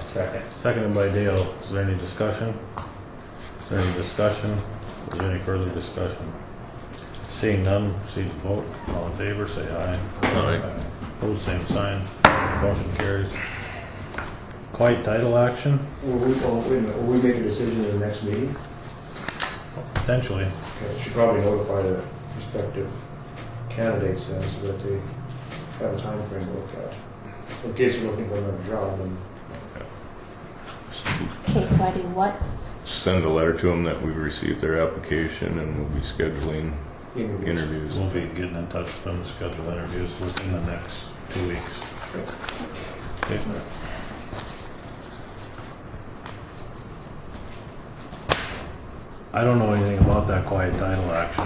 Second.
Seconded by Dale. Is there any discussion? Is there any discussion? Is there any further discussion? Seeing none, proceed to vote. All in favor, say aye.
Aye.
Opposed, same sign. Motion carries. Quiet title action?
Will we, oh, wait a minute, will we make a decision in the next meeting?
Potentially.
Okay, should probably notify the respective candidates then so that they have a time frame to look at. In case you're looking for another job, and
Okay, so I do what?
Send a letter to them that we've received their application and we'll be scheduling interviews.
We'll be getting in touch with them to schedule interviews within the next 2 weeks. Okay. I don't know anything about that quiet title action,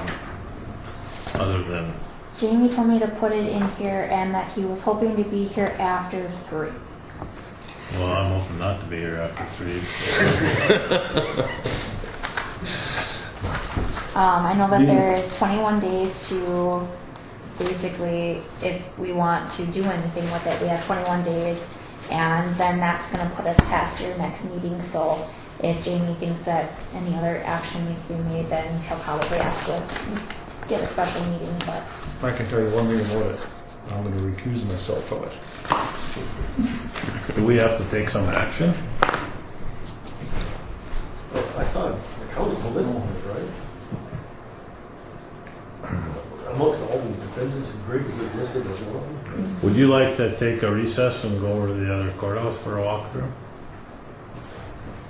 other than,
Jamie told me to put it in here, and that he was hoping to be here after 3.
well, I'm hoping not to be here after 3.
I know that there is 21 days to basically, if we want to do anything with it, we have 21 days, and then that's going to put us past your next meeting. So if Jamie thinks that any other action needs to be made, then he'll probably have to get a special meeting. But
I can tell you one thing about it. I'm going to recuse myself from it.
Do we have to take some action?
I saw the county's list on it, right? Amongst all these defendants, and Griggs is listed as one of them.
Would you like to take a recess and go over to the other courthouse for a walkthrough?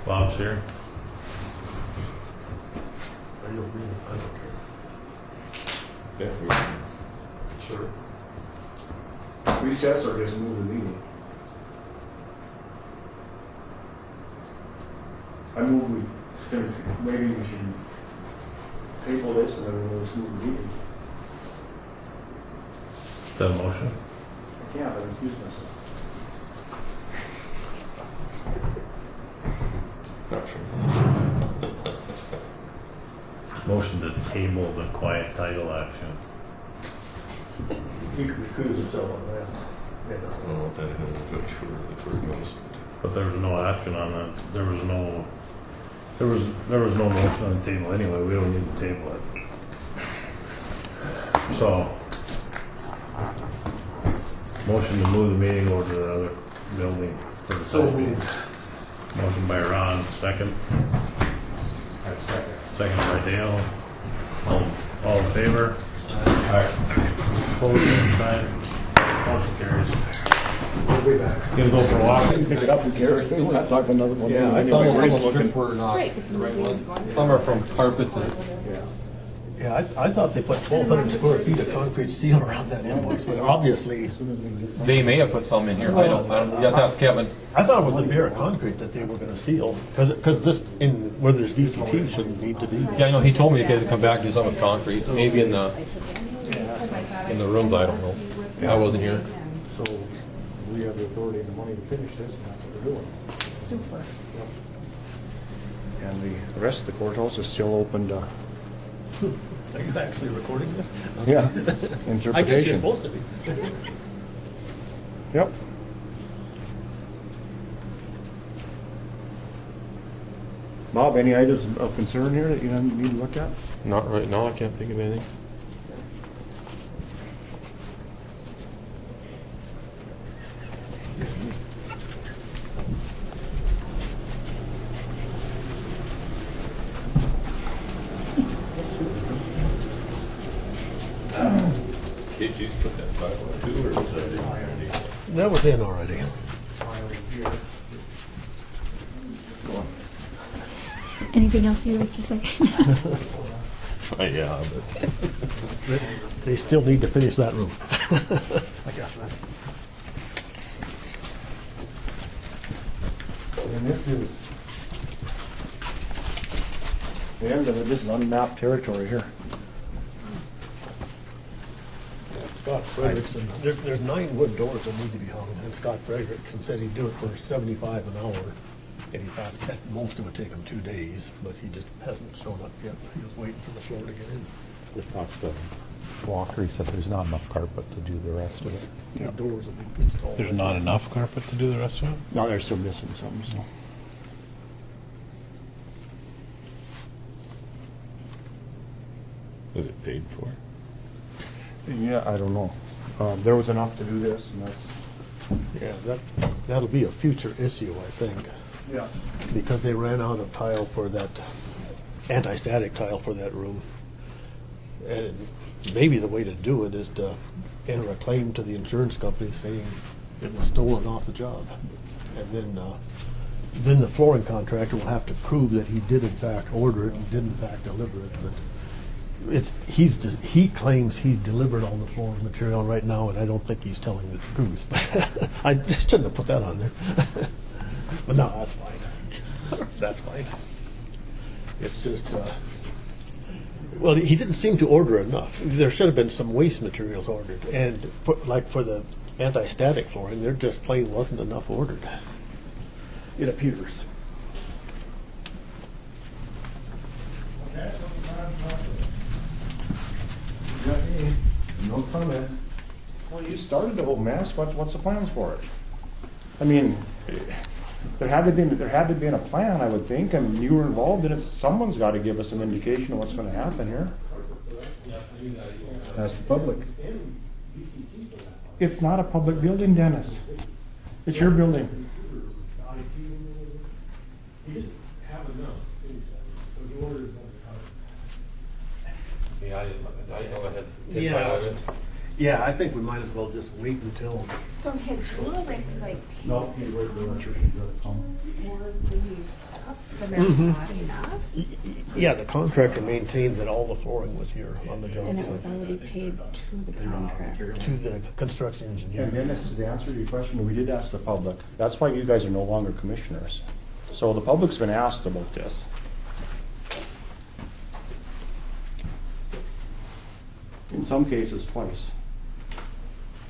Bob's here.
I don't care.
Yeah, we can-
Sure.
Recess or just move the meeting? I move maybe we should table this and then we'll just move the meeting.
Is that a motion?
I can't, I recuse myself.
Not sure.
Motion to table the quiet title action.
He could recuse himself on that.
I don't know what that is, I'm not sure where the court goes.
But there was no action on that. There was no motion on the table anyway. We don't need to table it. So, motion to move the meeting over to the other building for the
So
site meeting.
moved.
Motion by Ron, second.
Second.
Second by Dale. All in favor? Opposed, same sign. Motion carries.
We'll be back.
Gonna go for a walk?
Pick it up and carry it. We're not talking another one.
Yeah, I thought
We're
someone
looking for not the right one. Some are from carpet to.
Yeah, I thought they put 1,200 square feet of concrete seal around that invoice, but obviously,
They may have put some in here. I don't, you have to ask Kevin.
I thought it was the bare concrete that they were gonna seal, because this, where there's VCT, shouldn't need to be.
Yeah, I know, he told me he could come back and do something with concrete, maybe in the rooms, I don't know. I wasn't here.
So we have the authority and the money to finish this, and that's what we're doing.
Super.
And the rest of the courthouse is still open to,
Are you actually recording this?
yeah,
I guess you're
interpretation.
supposed to be.
Yep. Bob, any items of concern here that you need to look at?
Not right now, I can't think of anything.
Did you put that file on too, or was that in already?
That was in already.
Anything else you'd like to say?
Yeah, but
They still need to finish that room. I guess that's.
And this is the end of it. This is unmapped territory here.
Scott Frederickson, there's 9 wood doors that need to be hung, and Scott Frederickson said he'd do it for $75 an hour. And he thought that most of it would take him 2 days, but he just hasn't shown up yet. He was waiting for the floor to get in.
Just talked to Walker, he said there's not enough carpet to do the rest of it.
The doors will be installed.
There's not enough carpet to do the rest of it?
No, they're still missing something, so.
was it paid for?
Yeah, I don't know. There was enough to do this, and that's.
Yeah, that'll be a future issue, I think,
Yeah.
because they ran out of tile for that, anti-static tile for that room. And maybe the way to do it is to enter a claim to the insurance company saying it was stolen off the job. And then the flooring contractor will have to prove that he did in fact order it and did in fact deliver it. But he claims he delivered all the flooring material right now, and I don't think he's telling the truth. But I shouldn't have put that on there. But no, that's fine. That's fine. It's just, well, he didn't seem to order enough. There should have been some waste materials ordered, and for the anti-static flooring, there just plain wasn't enough ordered. It appears.
No comment. Well, you started the whole mess. What's the plans for it? I mean, there had to be a plan, I would think, and you were involved in it. Someone's got to give us an indication of what's going to happen here.
That's the public.
It's not a public building, Dennis. It's your building.
Yeah, I know it had.
Yeah. Yeah, I think we might as well just wait until.
So had you like
No, you were doing what you're
more the new stuff, and there's not enough,
Yeah, the contractor maintained that all the flooring was here on the job
and it was
site.
already paid to the contractor.
To the construction engineer.
And Dennis, to answer your question, we did ask the public. That's why you guys are no longer commissioners. So the public's been asked about this. In some cases, twice.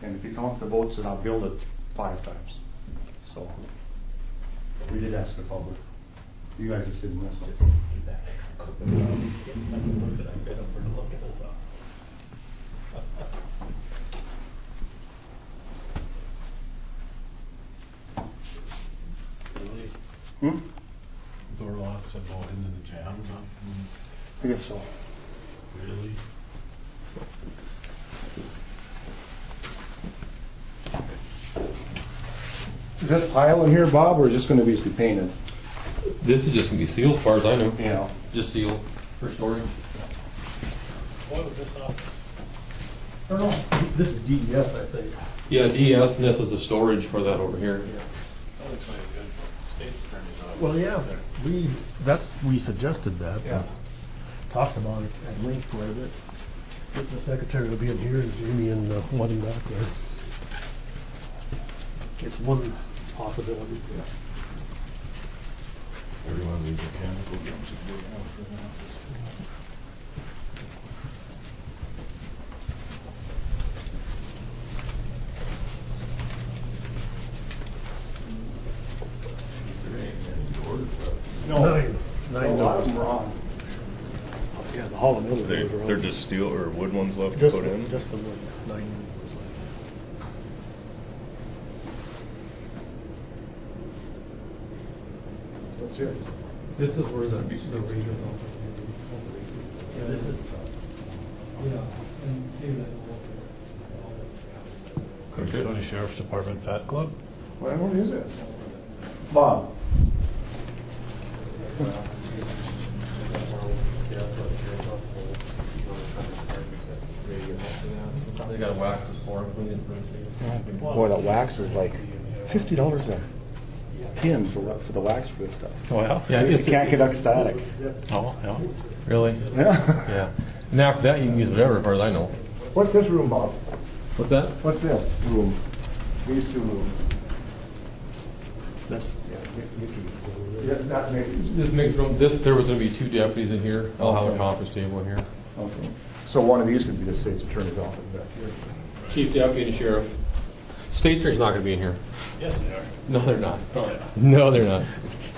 And if you count the votes that I've billed it 5 times. So we did ask the public. You guys just didn't listen.
Door locks that go into the jams.
I guess so.
Really?
Is this tile in here, Bob, or is this gonna be painted?
This is just gonna be sealed, as far as I know.
Yeah.
Just sealed for storage.
What was this office?
I don't know, this is DES, I think.
Yeah, DES, and this is the storage for that over here.
That looks like a good state's attorney's office.
Well, yeah, we suggested that.
Yeah.
Talked about it at length quite a bit. Get the secretary will be in here and Jamie and one in back there. It's one possibility.
Everyone needs mechanical jumps if they have for the office.
Nine doors. Yeah, the hall and the
They,
doors are
they're
on.
just steel or wood ones left to
Just
put in?
the wood, 9 doors left.
That's it.
This is where the radio.
Yeah, this is, yeah, and maybe that
County Sheriff's Department Fat Club?
What is this? Bob?
They gotta wax this floor and clean it for
Boy, that wax is like $50 a tin for the wax for this stuff.
Oh, yeah? Yeah,
You
it's,
can't get static.
oh, yeah, really?
Yeah.
Yeah. And after that, you can use whatever, as far as I know.
What's this room, Bob?
What's that?
What's this room? These two rooms.
That's, yeah, Mickey.
Yeah, that's maybe.
This makes room, there was gonna be 2 deputies in here. I'll have a conference table in here.
Okay. So one of these could be the state's attorney's office back here.
Chief deputy and sheriff. State attorney's not gonna be in here.
Yes, they are.
No, they're not.
Oh, yeah.
No, they're not.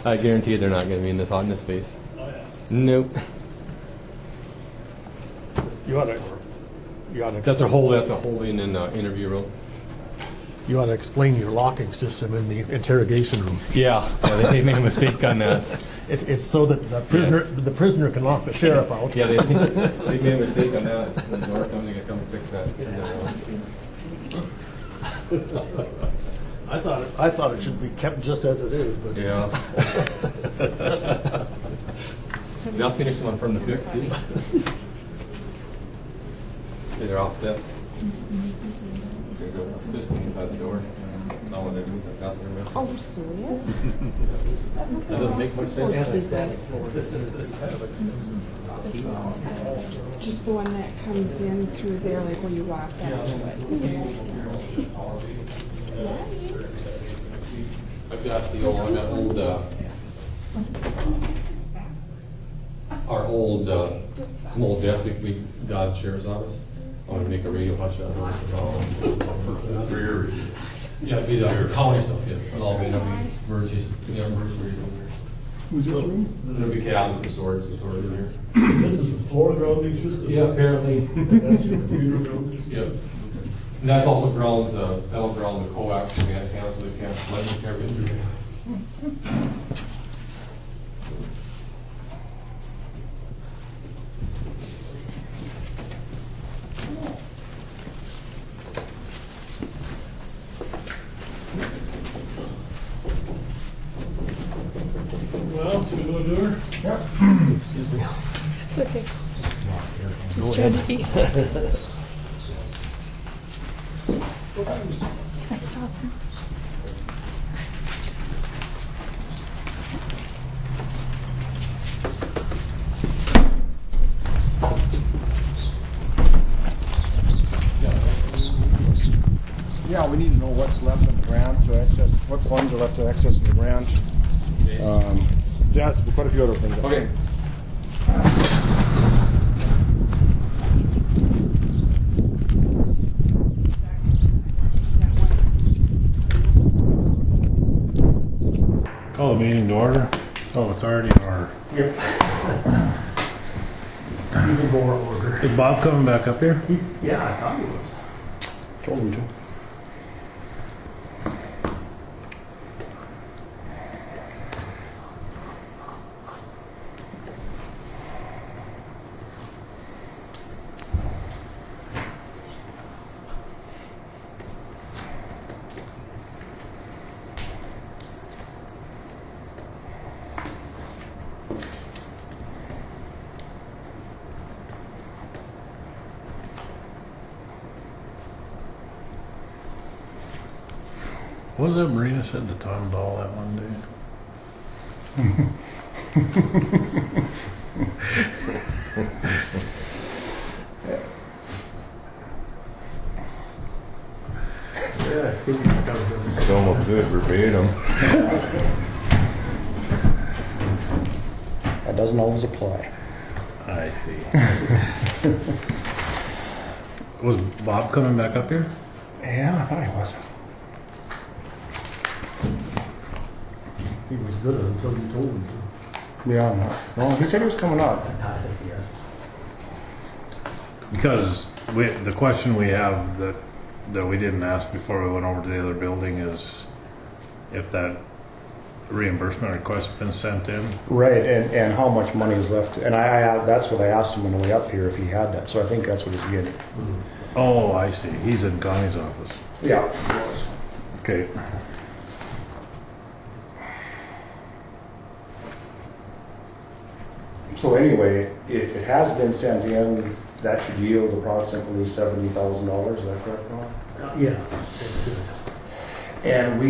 I guarantee you they're not gonna be in this hot in this space.
Oh, yeah.
Nope.
You ought to.
That's a holding and interview room.
You ought to explain your locking system in the interrogation room.
Yeah, they made a mistake on that.
It's so that the prisoner can lock the sheriff out.
Yeah, they made a mistake on that. And North County gonna come and fix that.
I thought it should be kept just as it is, but.
Yeah. That's finished one from the fix, too. See, they're all set. There's a system inside the door. Not what they do, that's their mess.
Oh, serious?
That doesn't make much sense.
Just the one that comes in through there, like when you walk out to it. Nice.
I've got the old, our old, some old desk we got at the sheriff's office. I'm gonna make a radio hush out of it. For your, yeah, it'd be the county stuff, yeah, it'll all be, there'll be emergencies, yeah, emergency radio.
Who's this room?
There'll be cabinets and storage in here.
This is the floor grounding system?
Yeah, apparently.
That's your computer grounding system?
Yep. And that also grounds, that'll ground the coax command account so they can't flood the everything.
Well, should we go do her?
Excuse me.
It's okay. Just trying to be. Can I stop him?
Yeah, we need to know what's left in the grant, so excess, what funds are left to excess in the grant. Yeah, quite a few other things.
Okay.
Call the meeting to order. Oh, it's already in order.
Yep. Even more order.
Is Bob coming back up here?
Yeah, I thought he was.
Told him to.
What was that Marina said to Tom Dahl that one day?
Yeah, I think it's kind of
It's almost good verbatim.
That doesn't always apply.
I see. Was Bob coming back up here?
Yeah, I thought he was.
He was good until you told him to.
Yeah, no, he said he was coming up.
I think he is.
Because the question we have that we didn't ask before we went over to the other building is if that reimbursement request been sent in.
Right, and how much money is left, and I that's what I asked him on the way up here, if he had that, so I think that's what he's getting.
Oh, I see. He's in Connie's office.
Yeah.
Okay.
So anyway, if it has been sent in, that should yield approximately $70,000, is that correct, Ron?
Yeah.
And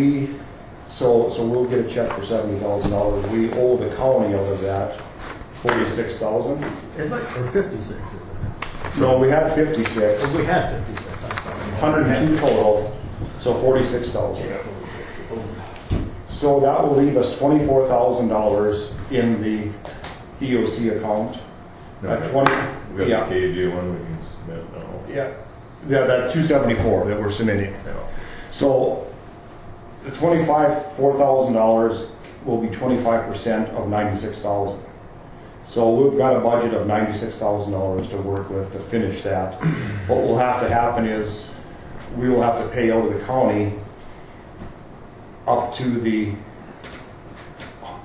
so we'll get a check for $70,000. We owe the county out of that $46,000.
It's like for 56, isn't it?
No, we had 56.
We had 56, I thought.
102 total, so 46,000.
Yeah, 46.
So that will leave us $24,000 in the EOC account. At 20,
We got
yeah,
the KJ one we can submit now.
yeah, that 274 that we're submitting.
Yeah. So
The $4,000 will be 25% of 96,000. So we've got a budget of $96,000 to work with to finish that. What will have to happen is we will have to pay out of the county up to the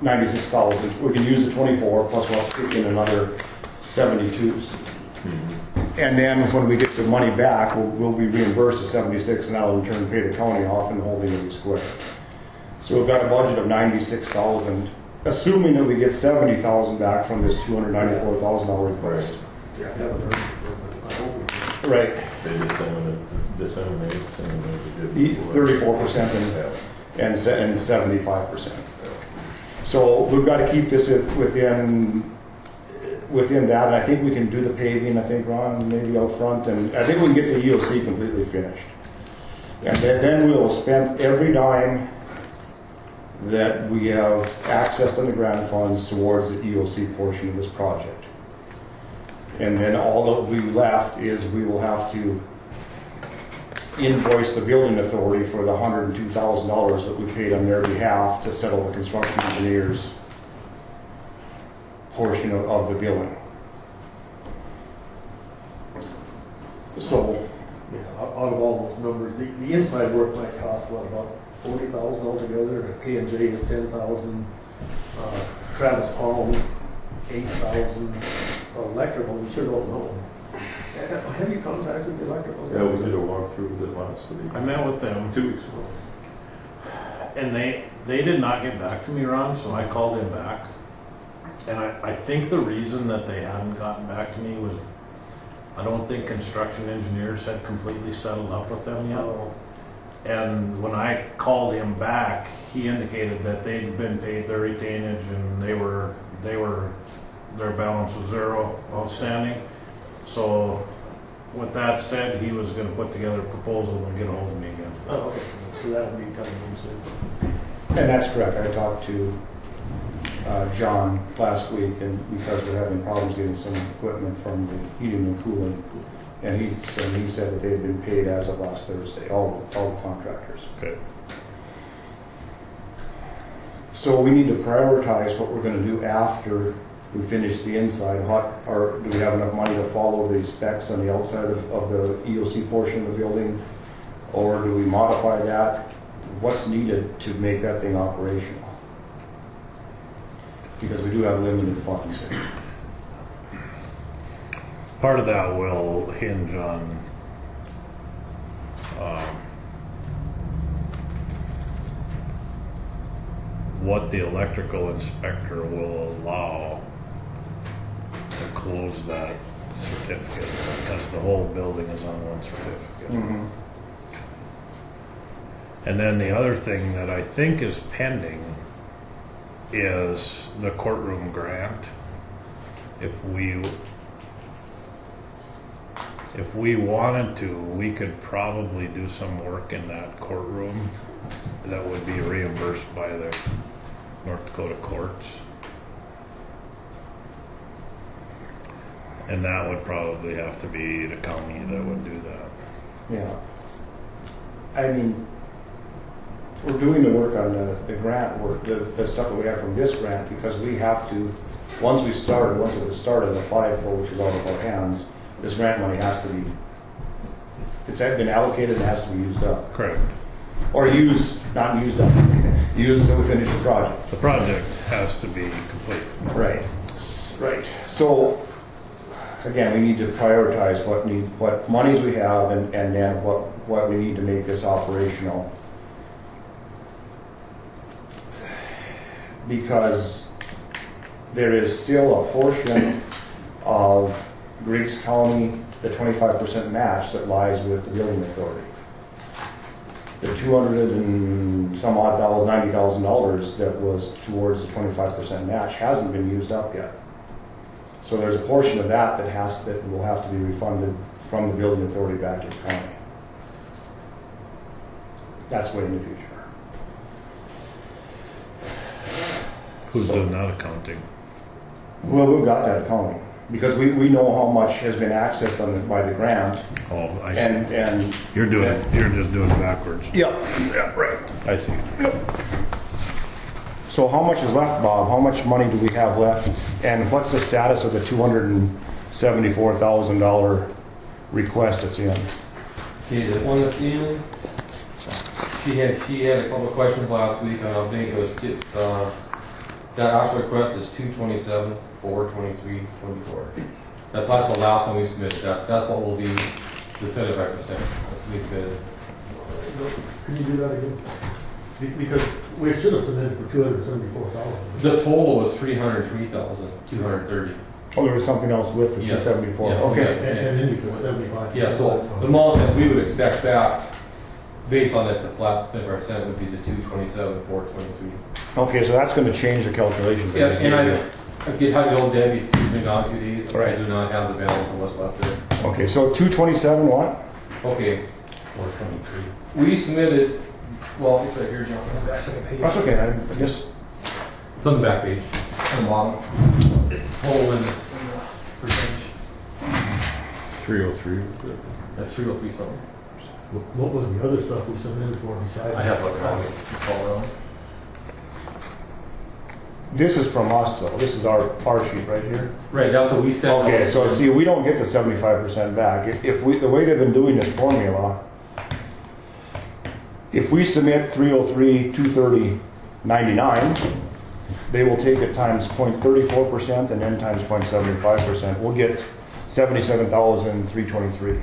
96,000. We can use the 24 plus we'll have to kick in another 72s. And then when we get the money back, we'll be reimbursed at 76, and that'll in turn pay the county off and hold it square. So we've got a budget of 96,000, assuming that we get 70,000 back from this $294,000 request.
Yeah, that was I hope we-
Right.
They disseminate some of it.
34% and 75%. So we've got to keep this within that, and I think we can do the paving, I think, Ron, maybe out front, and I think we can get the EOC completely finished. And then we will spend every dime that we have accessed on the grant funds towards the EOC portion of this project. And then all that will be left is we will have to invoice the building authority for the $102,000 that we paid on their behalf to settle the construction engineers portion of the building. So,
Yeah, out of all those numbers, the inside work might cost, what, about 40,000 altogether? If K&J is 10,000, Travis Palm, 8,000, electrical, we sure don't know. Have you contacted the electrical?
Yeah, we did a walkthrough with it last week.
I met with them
2 weeks ago.
and they did not get back to me, Ron, so I called him back. And I think the reason that they hadn't gotten back to me was I don't think construction engineers had completely settled up with them yet.
Oh,
And when I called him back, he indicated that they'd been paid their retainage and their balance was zero outstanding. So with that said, he was gonna put together a proposal and get a hold of me again.
oh, okay, so that'll be coming in soon.
and that's correct, I talked to John last week, and because we're having problems getting some equipment from the heating and cooling, and he said that they've been paid as of last Thursday, all contractors.
Okay.
So we need to prioritize what we're gonna do after we finish the inside. Or do we have enough money to follow the specs on the outside of the EOC portion of the building? Or do we modify that? What's needed to make that thing operational? Because we do have limited funds.
Part of that will hinge on what the electrical inspector will allow to close that certificate, because the whole building is on one certificate.
Mm-hmm.
And then the other thing that I think is pending is the courtroom grant. If we wanted to, we could probably do some work in that courtroom that would be reimbursed by the North Dakota courts. And that would probably have to be the county that would do that.
Yeah. I mean, we're doing the work on the grant work, the stuff that we have from this grant, because we have to, once it was started and applied for, which is out of our hands, this grant money has to be, it's been allocated and has to be used up.
Correct.
Or used, not used up, used so we finish the project.
The project has to be complete.
Right. Right. So, again, we need to prioritize what monies we have and then what we need to make this operational. Because there is still a portion of Griggs County, the 25% match that lies with the building authority. The 200 and some odd thousand, $90,000 that was towards the 25% match hasn't been used up yet. So there's a portion of that that will have to be refunded from the building authority back to the county. That's way in the future.
Who's doing that accounting?
Well, we've got that accounting because we know how much has been accessed by the grant.
Oh, I see.
And
You're just doing it backwards.
yeah, right.
I see.
So how much is left, Bob? How much money do we have left? And what's the status of the $274,000 request that's in?
Okay, the one that's in, she had a couple of questions last week, and I think it was just, that actual request is 227, 423, 24. That's the last one we submitted. That's what will be the 75%. That's what we submitted.
Can you do that again? Because we should have submitted for 274,000.
The total was 303,230.
Oh, there was something else with the
Yes.
274.
Yeah.
Okay.
And then you took 75.
Yeah, so the amount that we would expect back, based on this, a flat 10% would be the 227, 423.
Okay, so that's going to change the calculation.
Yeah, and I did have the old Debbie, she's been gone 2 days.
Right.
I do not have the balance of what's left there.
Okay, so 227 what?
Okay,
423.
we submitted, well, it's right here, John, on the back second page.
That's okay. I just
It's on the back page. On the bottom. It's total and percentage.
303.
That's 303 something.
What was the other stuff we submitted for besides?
I have a copy. All around.
this is from us though. This is our sheet right here.
Right, that's what we said.
Okay, so see, we don't get the 75% back. If we, the way they've been doing this formula, if we submit 303, 230, 99, they will take it times 0.34% and then times 0.75%. We'll get 77,323.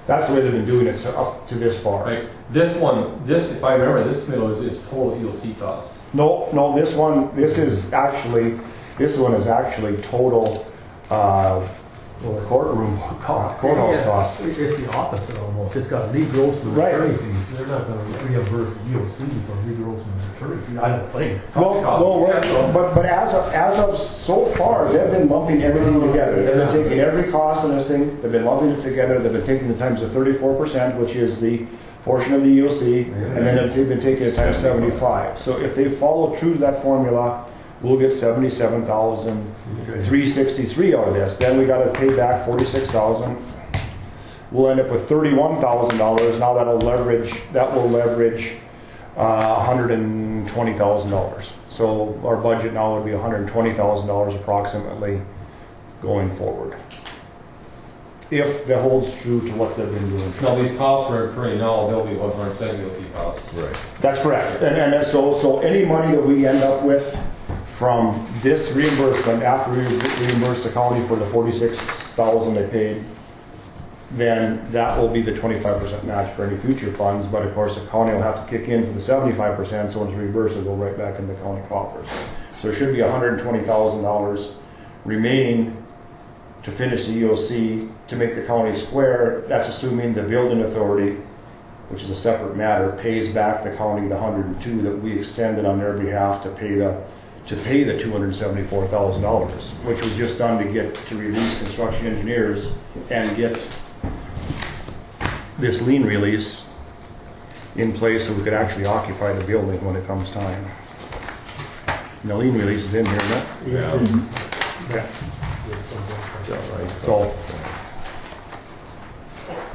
That's the way they've been doing it so up to this far.
Right, this one, if I remember, this middle is total EOC cost.
No, this one is actually total courtroom courthouse costs.
It's the opposite almost. It's got regrossment
Right.
attorney fees. They're not going to reimburse the DOC for regrossment attorney fees, I don't think.
Well, but as of so far, they've been lumping everything together. They've been taking every cost in this thing, they've been lumping it together, they've been taking the times the 34%, which is the portion of the EOC, and then they've been taking it times 75. So if they follow true to that formula, we'll get 77,363 out of this. Then we got to pay back 46,000. We'll end up with $31,000. Now that will leverage $120,000. So our budget now would be $120,000 approximately going forward. If that holds true to what they've been doing.
Now, these costs are occurring now, they'll be 100% EOC costs.
Right.
That's correct. And so any money that we end up with from this reimbursement, after we reimburse the county for the $46,000 they paid, then that will be the 25% match for any future funds. But of course, the county will have to kick in for the 75%. So once reimbursed, it'll go right back in the county coffers. So there should be $120,000 remaining to finish the EOC to make the county square. That's assuming the building authority which is a separate matter, pays back the county the 102 that we extended on their behalf to pay the $274,000, which was just done to release construction engineers and get this lien release in place so we could actually occupy the building when it comes time. And the lien release is in here, isn't it?
Yeah.
Yeah. So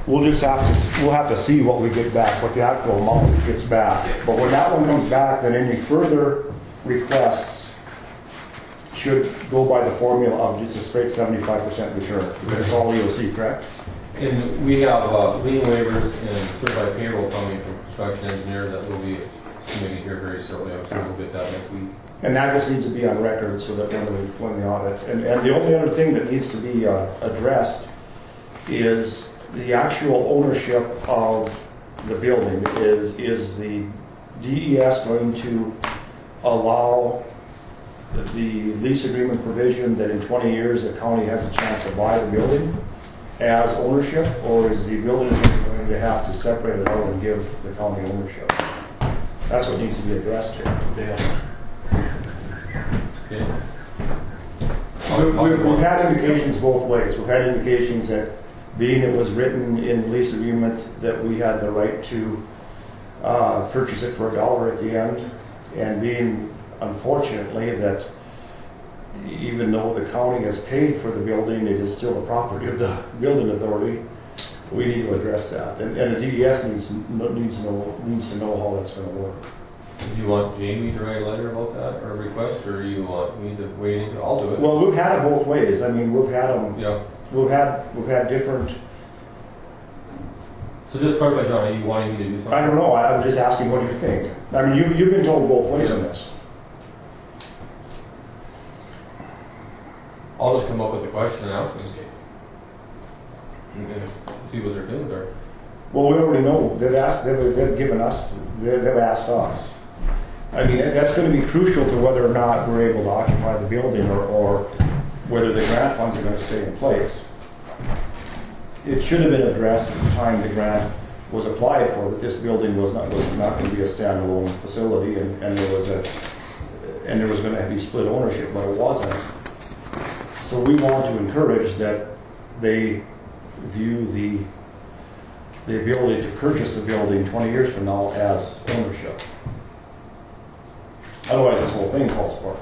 we'll have to see what we get back, what the actual amount we gets back. But when that one comes back, then any further requests should go by the formula of just a straight 75% return. That's all you'll see, correct?
And we have lien waivers and certified payroll coming from construction engineers that will be submitted here very shortly. I'm sure we'll get that next week.
And that just needs to be on record so that when the audit, and the only other thing that needs to be addressed is the actual ownership of the building. Is the DES going to allow the lease agreement provision that in 20 years the county has a chance to buy the building as ownership, or is the building going to have to separate it out and give the county ownership? That's what needs to be addressed here.
Yeah.
We've had indications both ways. We've had indications that being it was written in the lease agreement that we had the right to purchase it for $1 at the end, and being unfortunately that even though the county has paid for the building, it is still the property of the building authority. We need to address that, and the DES needs to know how that's going to work.
Do you want Jamie to write a letter about that or a request, or you want me to wait? I'll do it.
Well, we've had it both ways. I mean, we've had them.
Yeah.
We've had different.
So just clarify, John, are you wanting me to do something?
I don't know. I'm just asking, what do you think? I mean, you've been told both ways on this.
I'll just come up with a question and ask them. And see what their feelings are.
Well, we already know. They've asked us. I mean, that's going to be crucial to whether or not we're able to occupy the building or whether the grant funds are going to stay in place. It should have been addressed at the time the grant was applied for, that this building was not going to be a standalone facility and there was going to be split ownership, but it wasn't. So we want to encourage that they view the ability to purchase a building 20 years from now as ownership. Otherwise, this whole thing falls apart.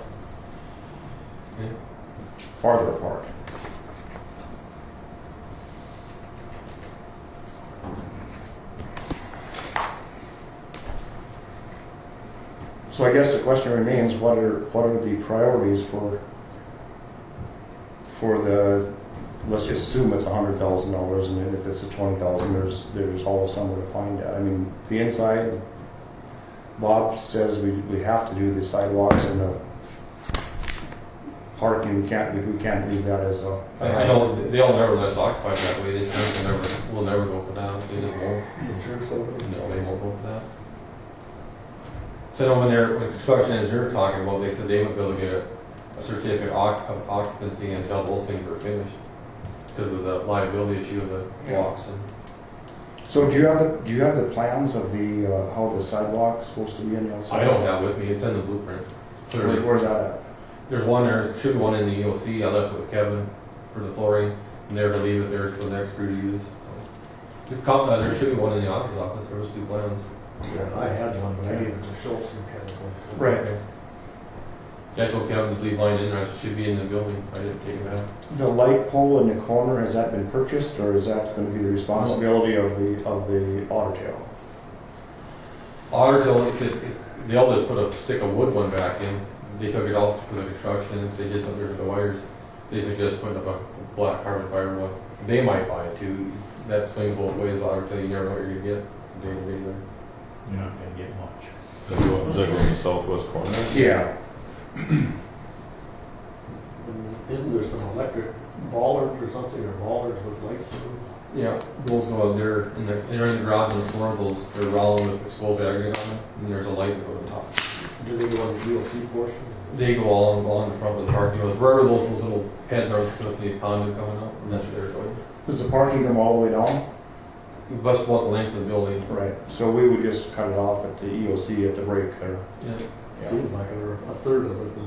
Yeah.
Farther apart. So I guess the question remains: what are the priorities for the? Let's just assume it's $100,000, and if it's a $20,000, there's always somewhere to find that. I mean, the inside. Bob says we have to do the sidewalks and the parking. We can't leave that as a.
I know they'll never let us occupy that way. The insurance will never go for that. They just won't.
The insurance company?
No, they won't go for that. So when construction engineers were talking about, they said they would be able to get a certificate of occupancy until those things were finished because of the liability issue of the walks. And
So do you have the plans of the how the sidewalk is supposed to be in the outside?
I don't have with me. It's in the blueprint. Clearly,
Where's that at?
there should be one in the EOC. I left it with Kevin for the flooring, and they're to leave it there for the next crew to use. There should be one in the auditor's office. There was 2 plans.
Yeah, I had one, but I gave it to Schultz from Chemical.
Right.
Yeah, I told Kevin to leave mine in there. It should be in the building. I didn't take it out.
The light pole in the corner, has that been purchased, or is that going to be the responsibility of the Otter Tail?
Otter Tail, they'll just put a stick of wood one back in. They took it out for the construction. They did something with the wires. They suggest putting up a black carbon fiber one. They might buy it too. That swings both ways. Otter Tail, you never know what you're gonna get from day to day there.
You're not going to get much.
Is that going to the southwest corner?
Yeah.
Isn't there some electric bollards or something, or bollards with lights in them?
Yeah, those go out there. They're in the garage on the floor. They're round with exposed aggregate on them, and there's a light that goes on top.
Do they go on the DLC portion?
They go all in the front of the parking lot. Wherever those little heads are with the conduit coming up, and that's where they're going.
Does the parking come all the way down?
You bust about the length of the building.
Right, so we would just cut it off at the EOC at the break there.
Yeah.
Seemed like a third of it, but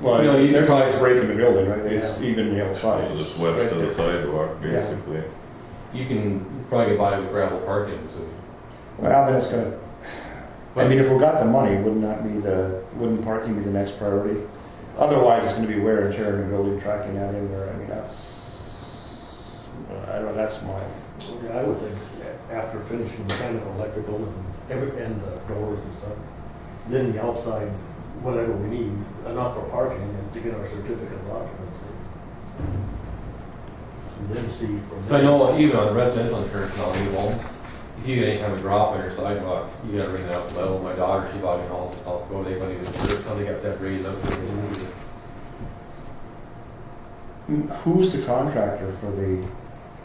Well,
You know, you-
there's always break in the building, right? It's
Yeah.
even the outside.
Just west of the sidewalk, basically.
You can probably get by with gravel parking, so.
Well, then it's gonna, I mean, if we got the money, wouldn't parking be the next priority? Otherwise, it's gonna be wear and tear in the building, tracking that in there. I mean, I don't know, that's my,
yeah, I would think after finishing mechanical, electrical, and the doors and stuff, then the outside, whatever we need, enough for parking and to get our certificate of occupancy. And then see from
So I know even on residential insurance and all new homes, if you get any kind of drop on your sidewalk, you gotta bring it up level. My daughter, she bought a house in South Dakota, they couldn't even insure it, so they got that raised up.
who's the contractor for the,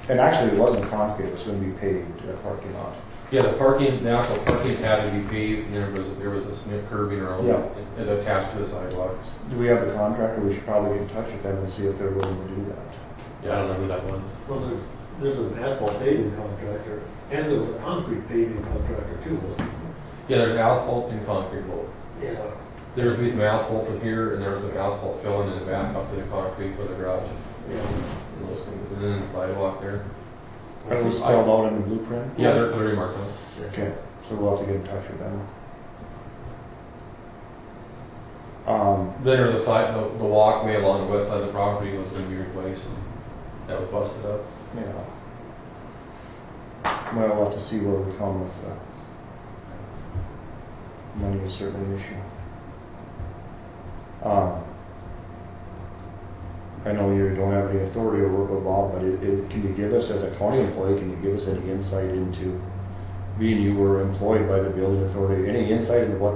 and actually it wasn't concrete, it was gonna be paved, parking lot.
Yeah, the actual parking had to be paved, and there was a cement curbing around
Yeah.
it attached to the sidewalks.
Do we have the contractor? We should probably get in touch with them and see if they're willing to do that.
Yeah, I don't know who that was.
Well, there's an asphalt paving contractor, and there was a concrete paving contractor too, wasn't there?
Yeah, there's asphalt and concrete both.
Yeah.
There was some asphalt from here, and there was some asphalt filling in the back up to the concrete for the garage.
Yeah.
And those things, and then the sidewalk there.
And it was spelled out in the blueprint?
Yeah, they're clearly marked out.
Okay, so we'll have to get in touch with them.
Then there's the walkway along the west side of the property was going to be replaced. And that was busted up.
Yeah. Well, we'll have to see where we come with, money is certainly an issue. I know you don't have any authority over it, Bob, but can you give us, as a county employee, can you give us any insight into, being you were employed by the building authority, any insight into what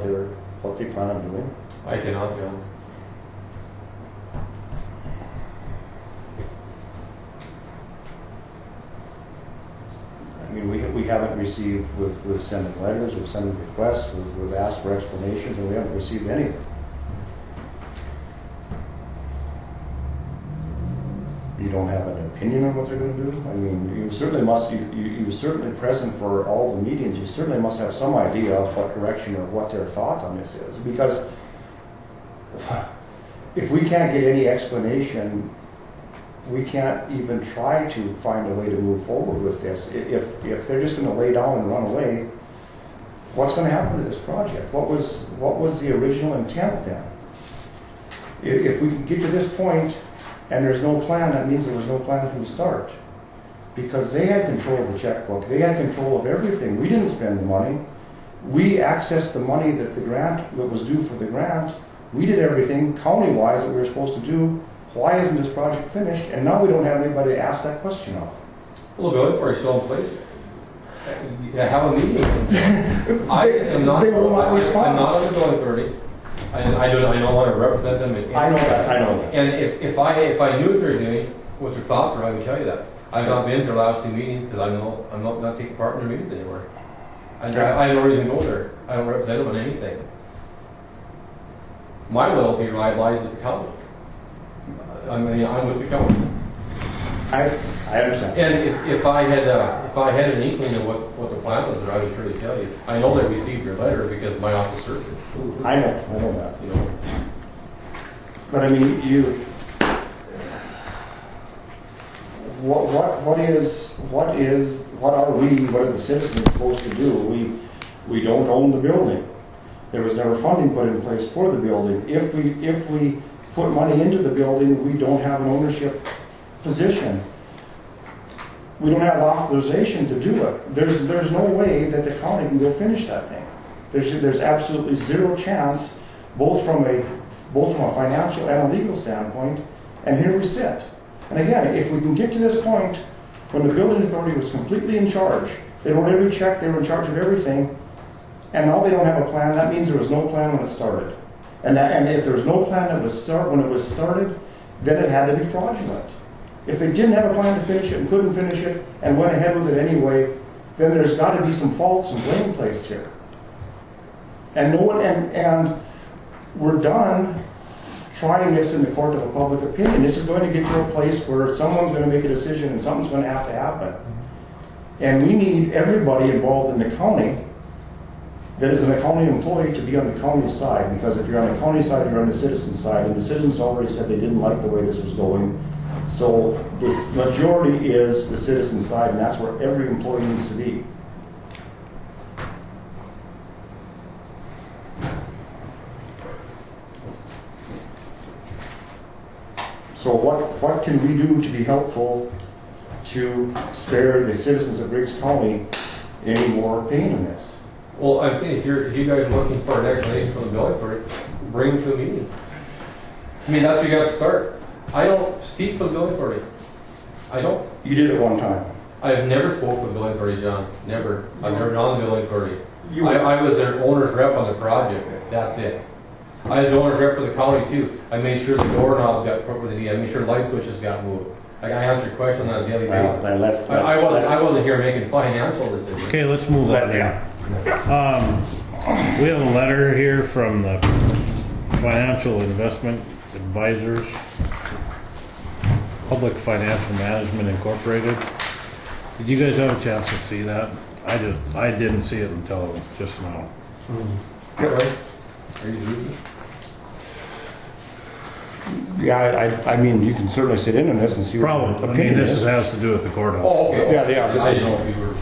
they plan on doing?
I cannot go.
I mean, we haven't received, we've sending letters, we've sending requests, we've asked for explanations, and we haven't received anything. You don't have an opinion on what they're going to do? I mean, you certainly must, you're certainly present for all the meetings, you certainly must have some idea of what direction or what their thought on this is. Because if we can't get any explanation, we can't even try to find a way to move forward with this. If they're just going to lay down and run away, what's going to happen to this project? What was the original intent then? If we can get to this point and there's no plan, that means there was no plan from the start. Because they had control of the checkbook, they had control of everything. We didn't spend the money. We accessed the money that that was due for the grant. We did everything county-wise that we were supposed to do. Why isn't this project finished? And now we don't have anybody to ask that question of.
Well, go in for a show in place. Have a meeting. I am not.
They will not respond.
I'm not on the building authority. I don't want to represent them.
I know that.
And if I knew what they're doing, what their thoughts were, I would tell you that. I've not been to their last two meetings because I'm not taking part in their meetings anymore. I have no reason to go there. I don't represent them on anything. My loyalty lies with the county. I'm with the county.
I understand.
And if I had an inkling of what the plan was, I would surely tell you. I know they received your letter because my office served it.
I know that.
You know.
But I mean, what are the citizens supposed to do? We don't own the building. There was never funding put in place for the building. If we put money into the building, we don't have an ownership position. We don't have authorization to do it. There's no way that the county can go finish that thing. There's absolutely zero chance, both from a financial and a legal standpoint, and here we sit. And again, if we can get to this point when the building authority was completely in charge, they wrote every check, they were in charge of everything, and now they don't have a plan, that means there was no plan when it started. And if there was no plan when it was started, then it had to be fraudulent. If they didn't have a plan to finish it and couldn't finish it and went ahead with it anyway, then there's got to be some faults and blame placed here. And we're done trying this in the court of a public opinion. This is going to get to a place where someone's going to make a decision and something's going to have to happen. And we need everybody involved in the county that is a county employee to be on the county side, because if you're on the county side, you're on the citizen side, and the citizens already said they didn't like the way this was going. So the majority is the citizen side, and that's where every employee needs to be. So what can we do to be helpful to spare the citizens of Griggs County any more pain in this?
Well, I'm saying, if you guys are looking for an explanation from the building authority, bring them to a meeting. I mean, that's where you have to start. I don't speak for the building authority. I don't.
You did it one time.
I've never spoke for the building authority, John. Never. I've never been on the building authority. I was their owner's rep on the project. That's it. I was the owner's rep for the county too. I made sure the doorknobs got put where they need. I made sure light switches got moved. I answered questions on a daily basis. I wasn't here making financial decisions.
Okay, let's move on here. We have a letter here from the Financial Investment Advisors, Public Financial Management Incorporated. Did you guys have a chance to see that? I didn't see it until just now.
Are you losing?
Yeah, I mean, you can certainly sit in on this and see what
Probably.
your
I
opinion
mean, this
is.
has to do with the courthouse.
Oh, okay.
Yeah.
I didn't know if you were.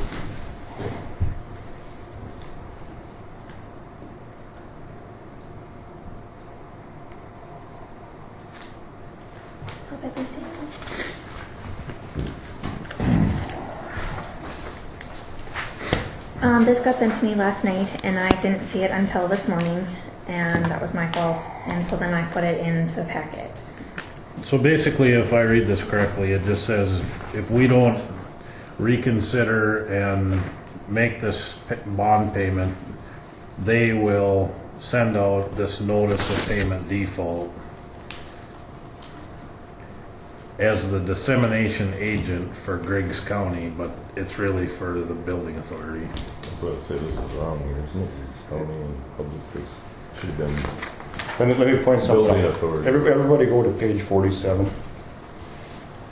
Hope I've seen this. This got sent to me last night, and I didn't see it until this morning, and that was my fault. And so then I put it into the packet.
So basically, if I read this correctly, it just says if we don't reconsider and make this bond payment, they will send out this notice of payment default as the dissemination agent for Griggs County, but it's really for the building authority.
That's what I say, this is wrong here, isn't it? It's county and public, it should have been
Let me point something
building
out.
authority.
Everybody go to page 47.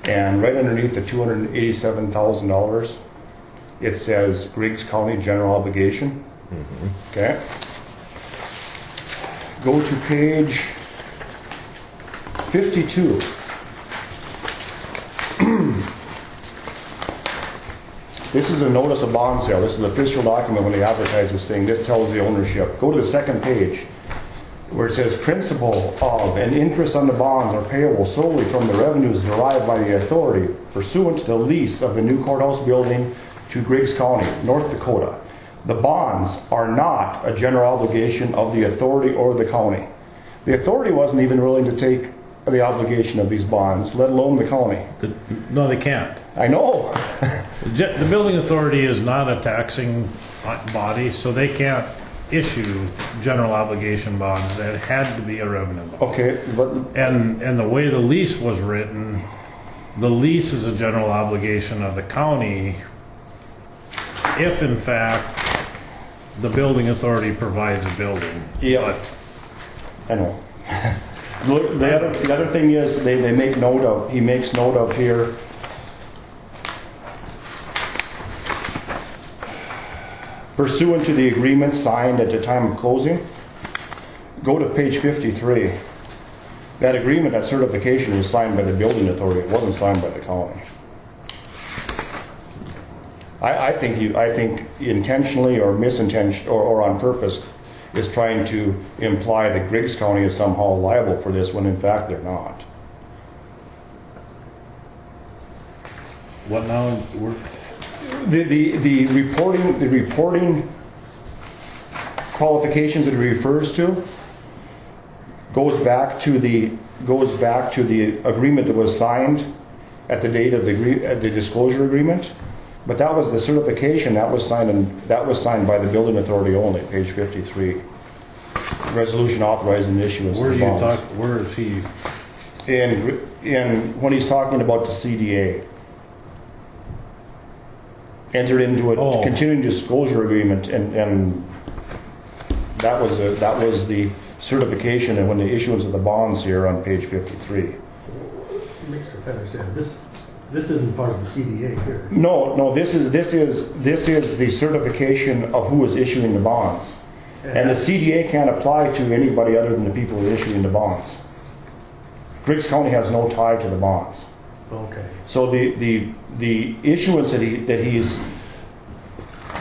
And right underneath the $287,000, it says Griggs County General Obligation. Okay. Go to page 52. This is a notice of bond sale. This is an official document when they advertise this thing. This tells the ownership. Go to the second page where it says principal of and interest on the bonds are payable solely from the revenues derived by the authority pursuant to the lease of the new courthouse building to Griggs County, North Dakota. The bonds are not a general obligation of the authority or the county. The authority wasn't even willing to take the obligation of these bonds, let alone the county.
No, they can't.
I know.
The building authority is not a taxing body, so they can't issue general obligation bonds. That had to be a revenue bond.
Okay, but
And the way the lease was written, the lease is a general obligation of the county if in fact the building authority provides a building.
yeah, I know. Look, the other thing is they make note of, he makes note of here, pursuant to the agreement signed at the time of closing. Go to page 53. That agreement, that certification was signed by the building authority. It wasn't signed by the county. I think intentionally or misintentionally or on purpose is trying to imply that Griggs County is somehow liable for this when in fact they're not.
What now?
The reporting qualifications that it refers to goes back to the agreement that was signed at the date of the disclosure agreement. But that was the certification that was signed by the building authority only, page 53. Resolution authorizing the issuance of bonds.
Where is he?
In when he's talking about the CDA. Entered into a continuing disclosure agreement, and that was the certification and when the issuance of the bonds here on page 53.
Make sure I understand. This This isn't part of the CDA here.
No, this is the certification of who is issuing the bonds. And the CDA can't apply to anybody other than the people who are issuing the bonds. Griggs County has no tie to the bonds.
Okay.
So the issuance that he's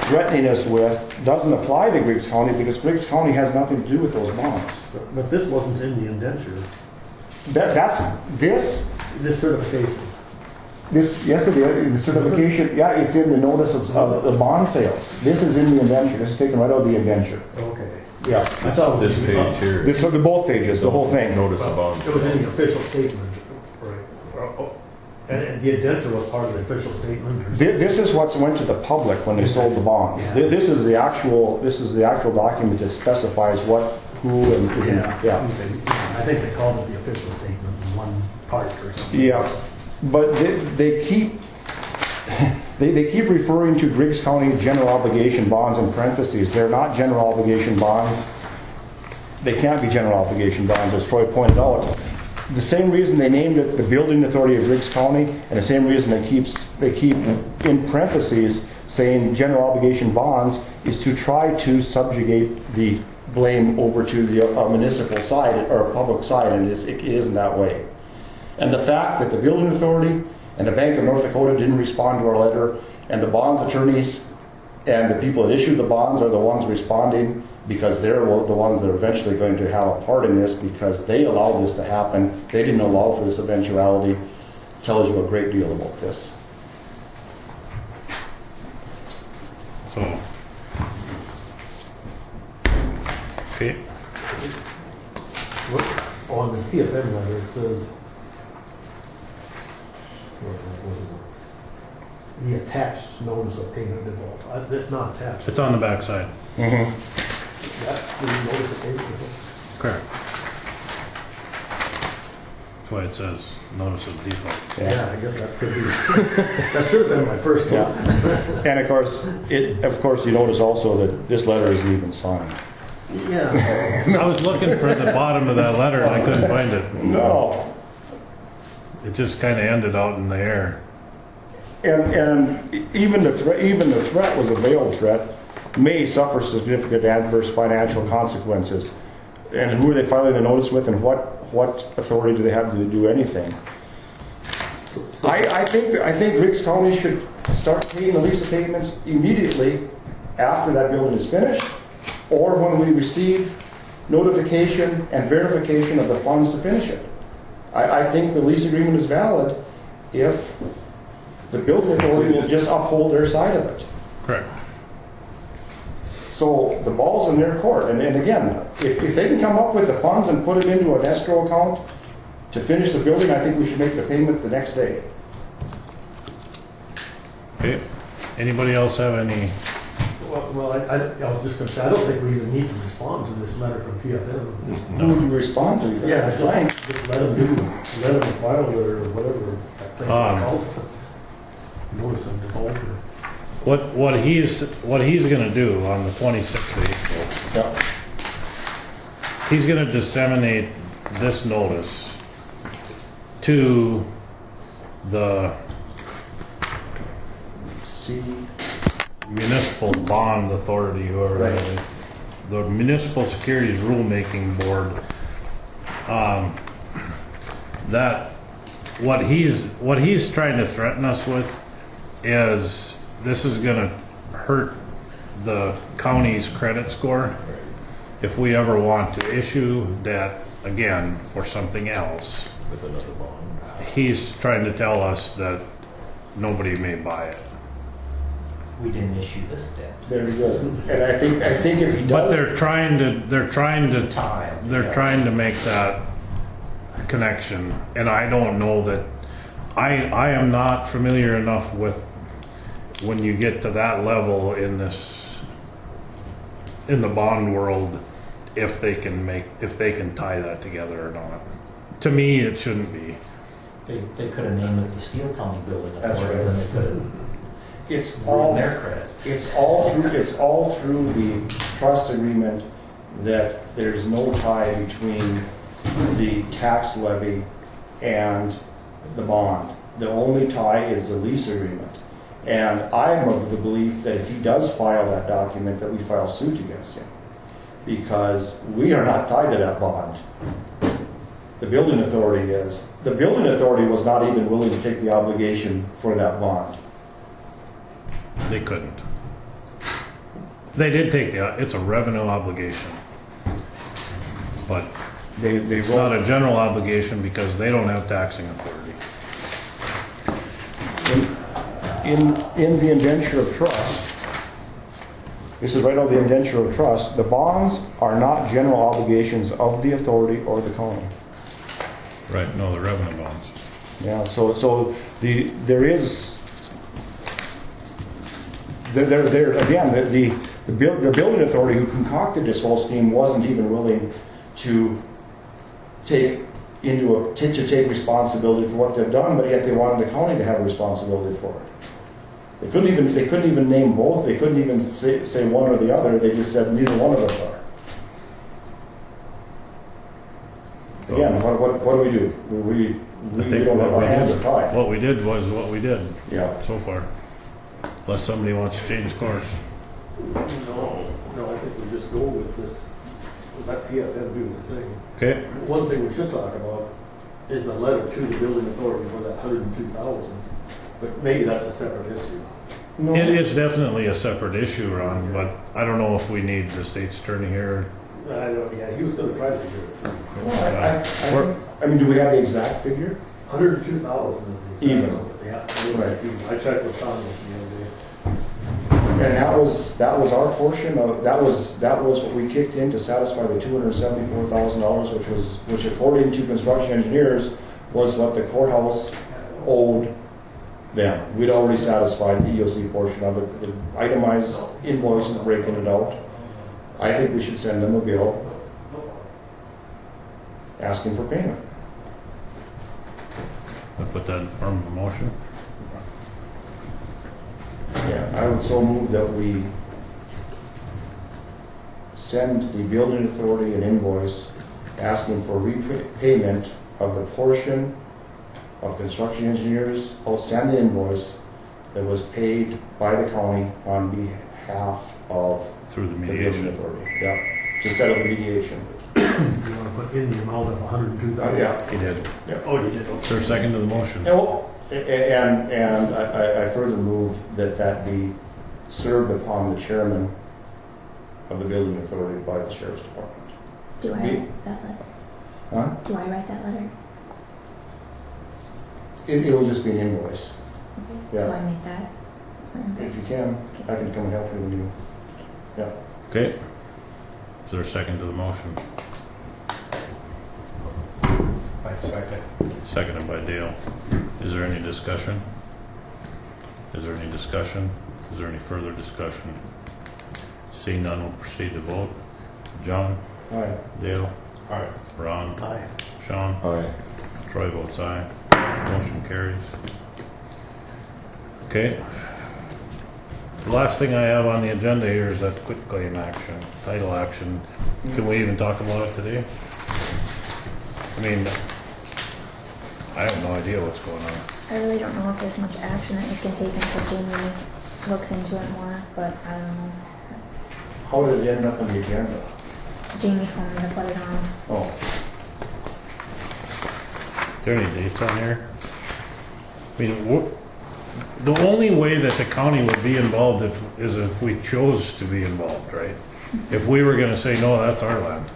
threatening us with doesn't apply to Griggs County because Griggs County has nothing to do with those bonds.
But this wasn't in the indenture.
This
certification.
Yes, it is. The certification, yeah, it's in the notice of the bond sales. This is in the indenture. This is taken right out of the indenture.
Okay.
Yeah.
I thought this page here.
This, the both pages, the whole thing.
Notice the bond.
It was in the official statement, right? And the indenture was part of the official statement?
This is what went to the public when they sold the bonds.
Yeah.
This is the actual document that specifies what, who, and isn't.
Yeah. Okay. I think they called it the official statement in one part or something.
Yeah, but they keep they keep referring to Griggs County general obligation bonds in parentheses. They're not general obligation bonds. They can't be general obligation bonds, as Troy pointed out. The same reason they named it the Building Authority of Griggs County, and the same reason they keep in parentheses saying general obligation bonds is to try to subjugate the blame over to the municipal side or public side, and it isn't that way. And the fact that the Building Authority and the Bank of North Dakota didn't respond to our letter, and the bonds attorneys and the people that issued the bonds are the ones responding because they're the ones that are eventually going to have a part in this because they allowed this to happen. They didn't allow for this eventuality. Tells you a great deal about this.
So, okay,
On this PFM letter, it says, what was it? The attached notice of payment default. That's not attached.
it's on the backside.
That's the notice of payment default.
Correct. That's why it says notice of default.
Yeah, I guess that could be. That should have been my first one.
Yeah. And of course, you notice also that this letter isn't even signed.
Yeah.
I was looking for the bottom of that letter and I couldn't find it.
No.
It just kind of ended out in the air.
And even the threat was a veiled threat, may suffer significant adverse financial consequences. And who are they filing the notice with, and what authority do they have to do anything? I think Griggs County should start paying the lease payments immediately after that building is finished, or when we receive notification and verification of the funds to finish it. I think the lease agreement is valid if the building authority will just uphold their side of it.
Correct.
So the ball's in their court. And again, if they can come up with the funds and put it into an escrow account to finish the building, I think we should make the payment the next day.
Okay. Anybody else have any?
Well, I was just going to say, I don't think we even need to respond to this letter from PFM.
Who would you respond to?
Yeah, just let them file it or whatever that thing is called. Notice of default.
What he's going to do on the 26th of April,
Yeah.
he's going to disseminate this notice to the municipal bond authority, or the municipal securities rulemaking board. That what he's trying to threaten us with is this is going to hurt the county's credit score if we ever want to issue debt again for something else.
With another bond.
He's trying to tell us that nobody may buy it.
We didn't issue this debt.
Very good. And I think if he does,
But they're trying to make that connection, and I don't know that I am not familiar enough with when you get to that level in the bond world, if they can tie that together or not. To me, it shouldn't be.
They could have named it the Steel County Building
That's
Authority,
right.
then they could have
it's all
their credit.
It's all through the trust agreement that there's no tie between the tax levy and the bond. The only tie is the lease agreement. And I'm of the belief that if he does file that document, that we file suit against him. Because we are not tied to that bond. The building authority is. The building authority was not even willing to take the obligation for that bond.
They couldn't. They did take it's a revenue obligation. But it's not a general obligation because they don't have taxing authority.
In the indenture of trust, this is right out of the indenture of trust, the bonds are not general obligations of the authority or the county.
Right, no, the revenue bonds.
Yeah, so there is, again, the building authority who concocted this whole scheme wasn't even willing to take responsibility for what they've done, but yet they wanted the county to have a responsibility for it. They couldn't even name both. They couldn't even say one or the other. They just said neither one of us are. Again, what do we do? We don't have our hands are tied.
What we did was what we did.
Yeah.
So far, unless somebody wants to change course.
No, I think we just go with this. Let PFM do their thing.
Okay.
One thing we should talk about is the letter to the building authority for that $102,000. But maybe that's a separate issue.
No.
It's definitely a separate issue, Ron, but I don't know if we need the state's attorney here.
Yeah, he was going to try to figure it through.
I mean, do we have the exact figure?
102,000 is the exact
Even.
number. Yeah, it was
Right.
even. I checked with Tom the other day.
And that was our portion of that was what we kicked in to satisfy the $274,000, which according to construction engineers was what the courthouse owed them. We'd already satisfied the EOC portion of it, the itemized invoices breaking it out. I think we should send them a bill asking for payment.
I'll put that in form of a motion.
Yeah, I would so move that we send the building authority an invoice asking for repayment of the portion of construction engineers outstanding invoice that was paid by the county on behalf of
Through the
the building
mediation.
authority. Yeah, to settle the mediation.
You want to put in the amount of 102,000?
Yeah.
He did.
Yeah.
Oh, you did.
Is there a second to the motion?
And I further move that be served upon the chairman of the building authority by the sheriff's department.
Do I write that letter?
Huh?
Do I write that letter?
It'll just be an invoice.
Okay.
Yeah.
So I make that.
If you can, I can come and help you when you. Yeah.
Okay. Is there a second to the motion?
I'd second.
Seconded by Dale. Is there any discussion? Is there any discussion? Is there any further discussion? Seeing none, we'll proceed to vote. John?
Aye.
Dale?
Aye.
Ron?
Aye.
Sean?
Aye.
Troy votes aye. Motion carries. Okay. The last thing I have on the agenda here is that quit claim action, title action. Can we even talk about it today? I mean, I have no idea what's going on.
I really don't know if there's much action that we can take until Jamie looks into it more, but I don't know.
How did it end up on the agenda?
Jamie told me to put it on.
Oh,
Are there any dates on here? I mean, the only way that the county would be involved is if we chose to be involved, right? If we were gonna say, no, that's our land.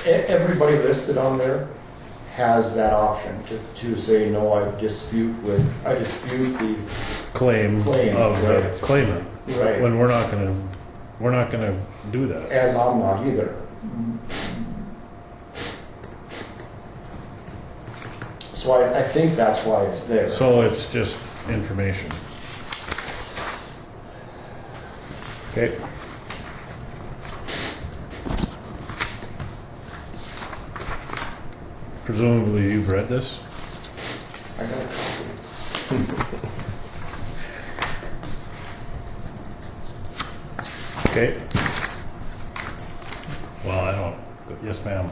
everybody listed on there has that option to say, no, I dispute the
Claim
Claim,
of the
right.
claimant.
Right.
When we're not gonna do that.
as I'm not either. So I think that's why it's there.
So it's just information. Okay. Presumably you've read this?
I got a copy.
Okay. Well, I don't, yes ma'am.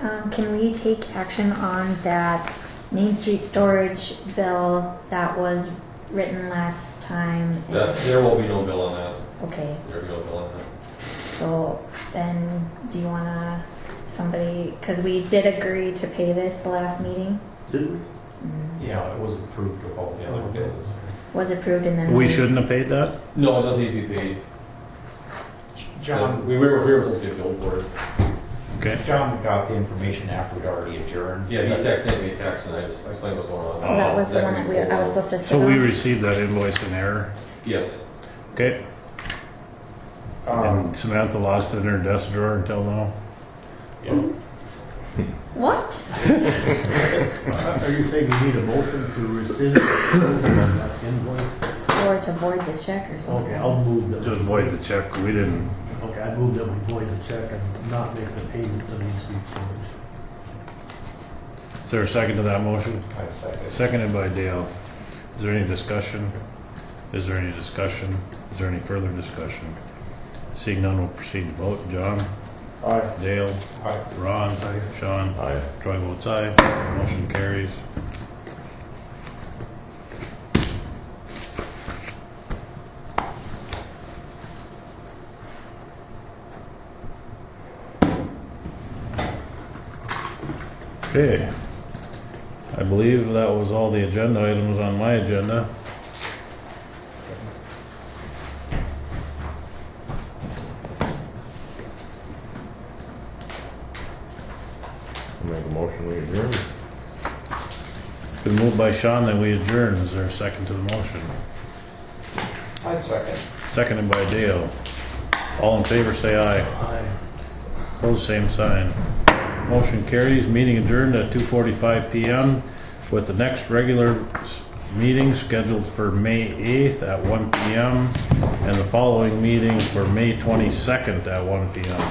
Can we take action on that Main Street storage bill that was written last time?
There will be no bill on that.
Okay,
There will be no bill on that.
so then do you wanna, cause we did agree to pay this the last meeting?
Did we?
Yeah, it was approved with all the other bills.
Was approved and then.
We shouldn't have paid that?
No, it doesn't need to be paid.
John,
We were supposed to get billed for it.
Okay.
John got the information after we'd already adjourned.
Yeah, he texted me a text and I explained what's going on.
So that was the one that I was supposed to sit
So we
on?
received that invoice in error.
Yes.
Okay. And Samantha lost it in her desk drawer until now.
What?
Are you saying you need a motion to rescind that invoice?
Or to void the check or something?
Okay, I'll move that.
Just void the check. We didn't.
Okay, I move that we void the check and not make the payment to Main Street Storage.
Is there a second to that motion?
I second.
Seconded by Dale. Is there any discussion? Is there any discussion? Is there any further discussion? Seeing none, we'll proceed to vote. John?
Aye.
Dale?
Aye.
Ron?
Aye.
Sean?
Aye.
Troy votes aye. Motion carries. Okay. I believe that was all the agenda items on my agenda.
Make a motion, we adjourn.
Been moved by Sean that we adjourn. Is there a second to the motion?
I'd second.
Seconded by Dale. All in favor say aye.
Aye.
Opposed, same sign. Motion carries. Meeting adjourned at 2:45 PM with the next regular meeting scheduled for May 8th at 1 PM and the following meeting for May 22nd at 1 PM.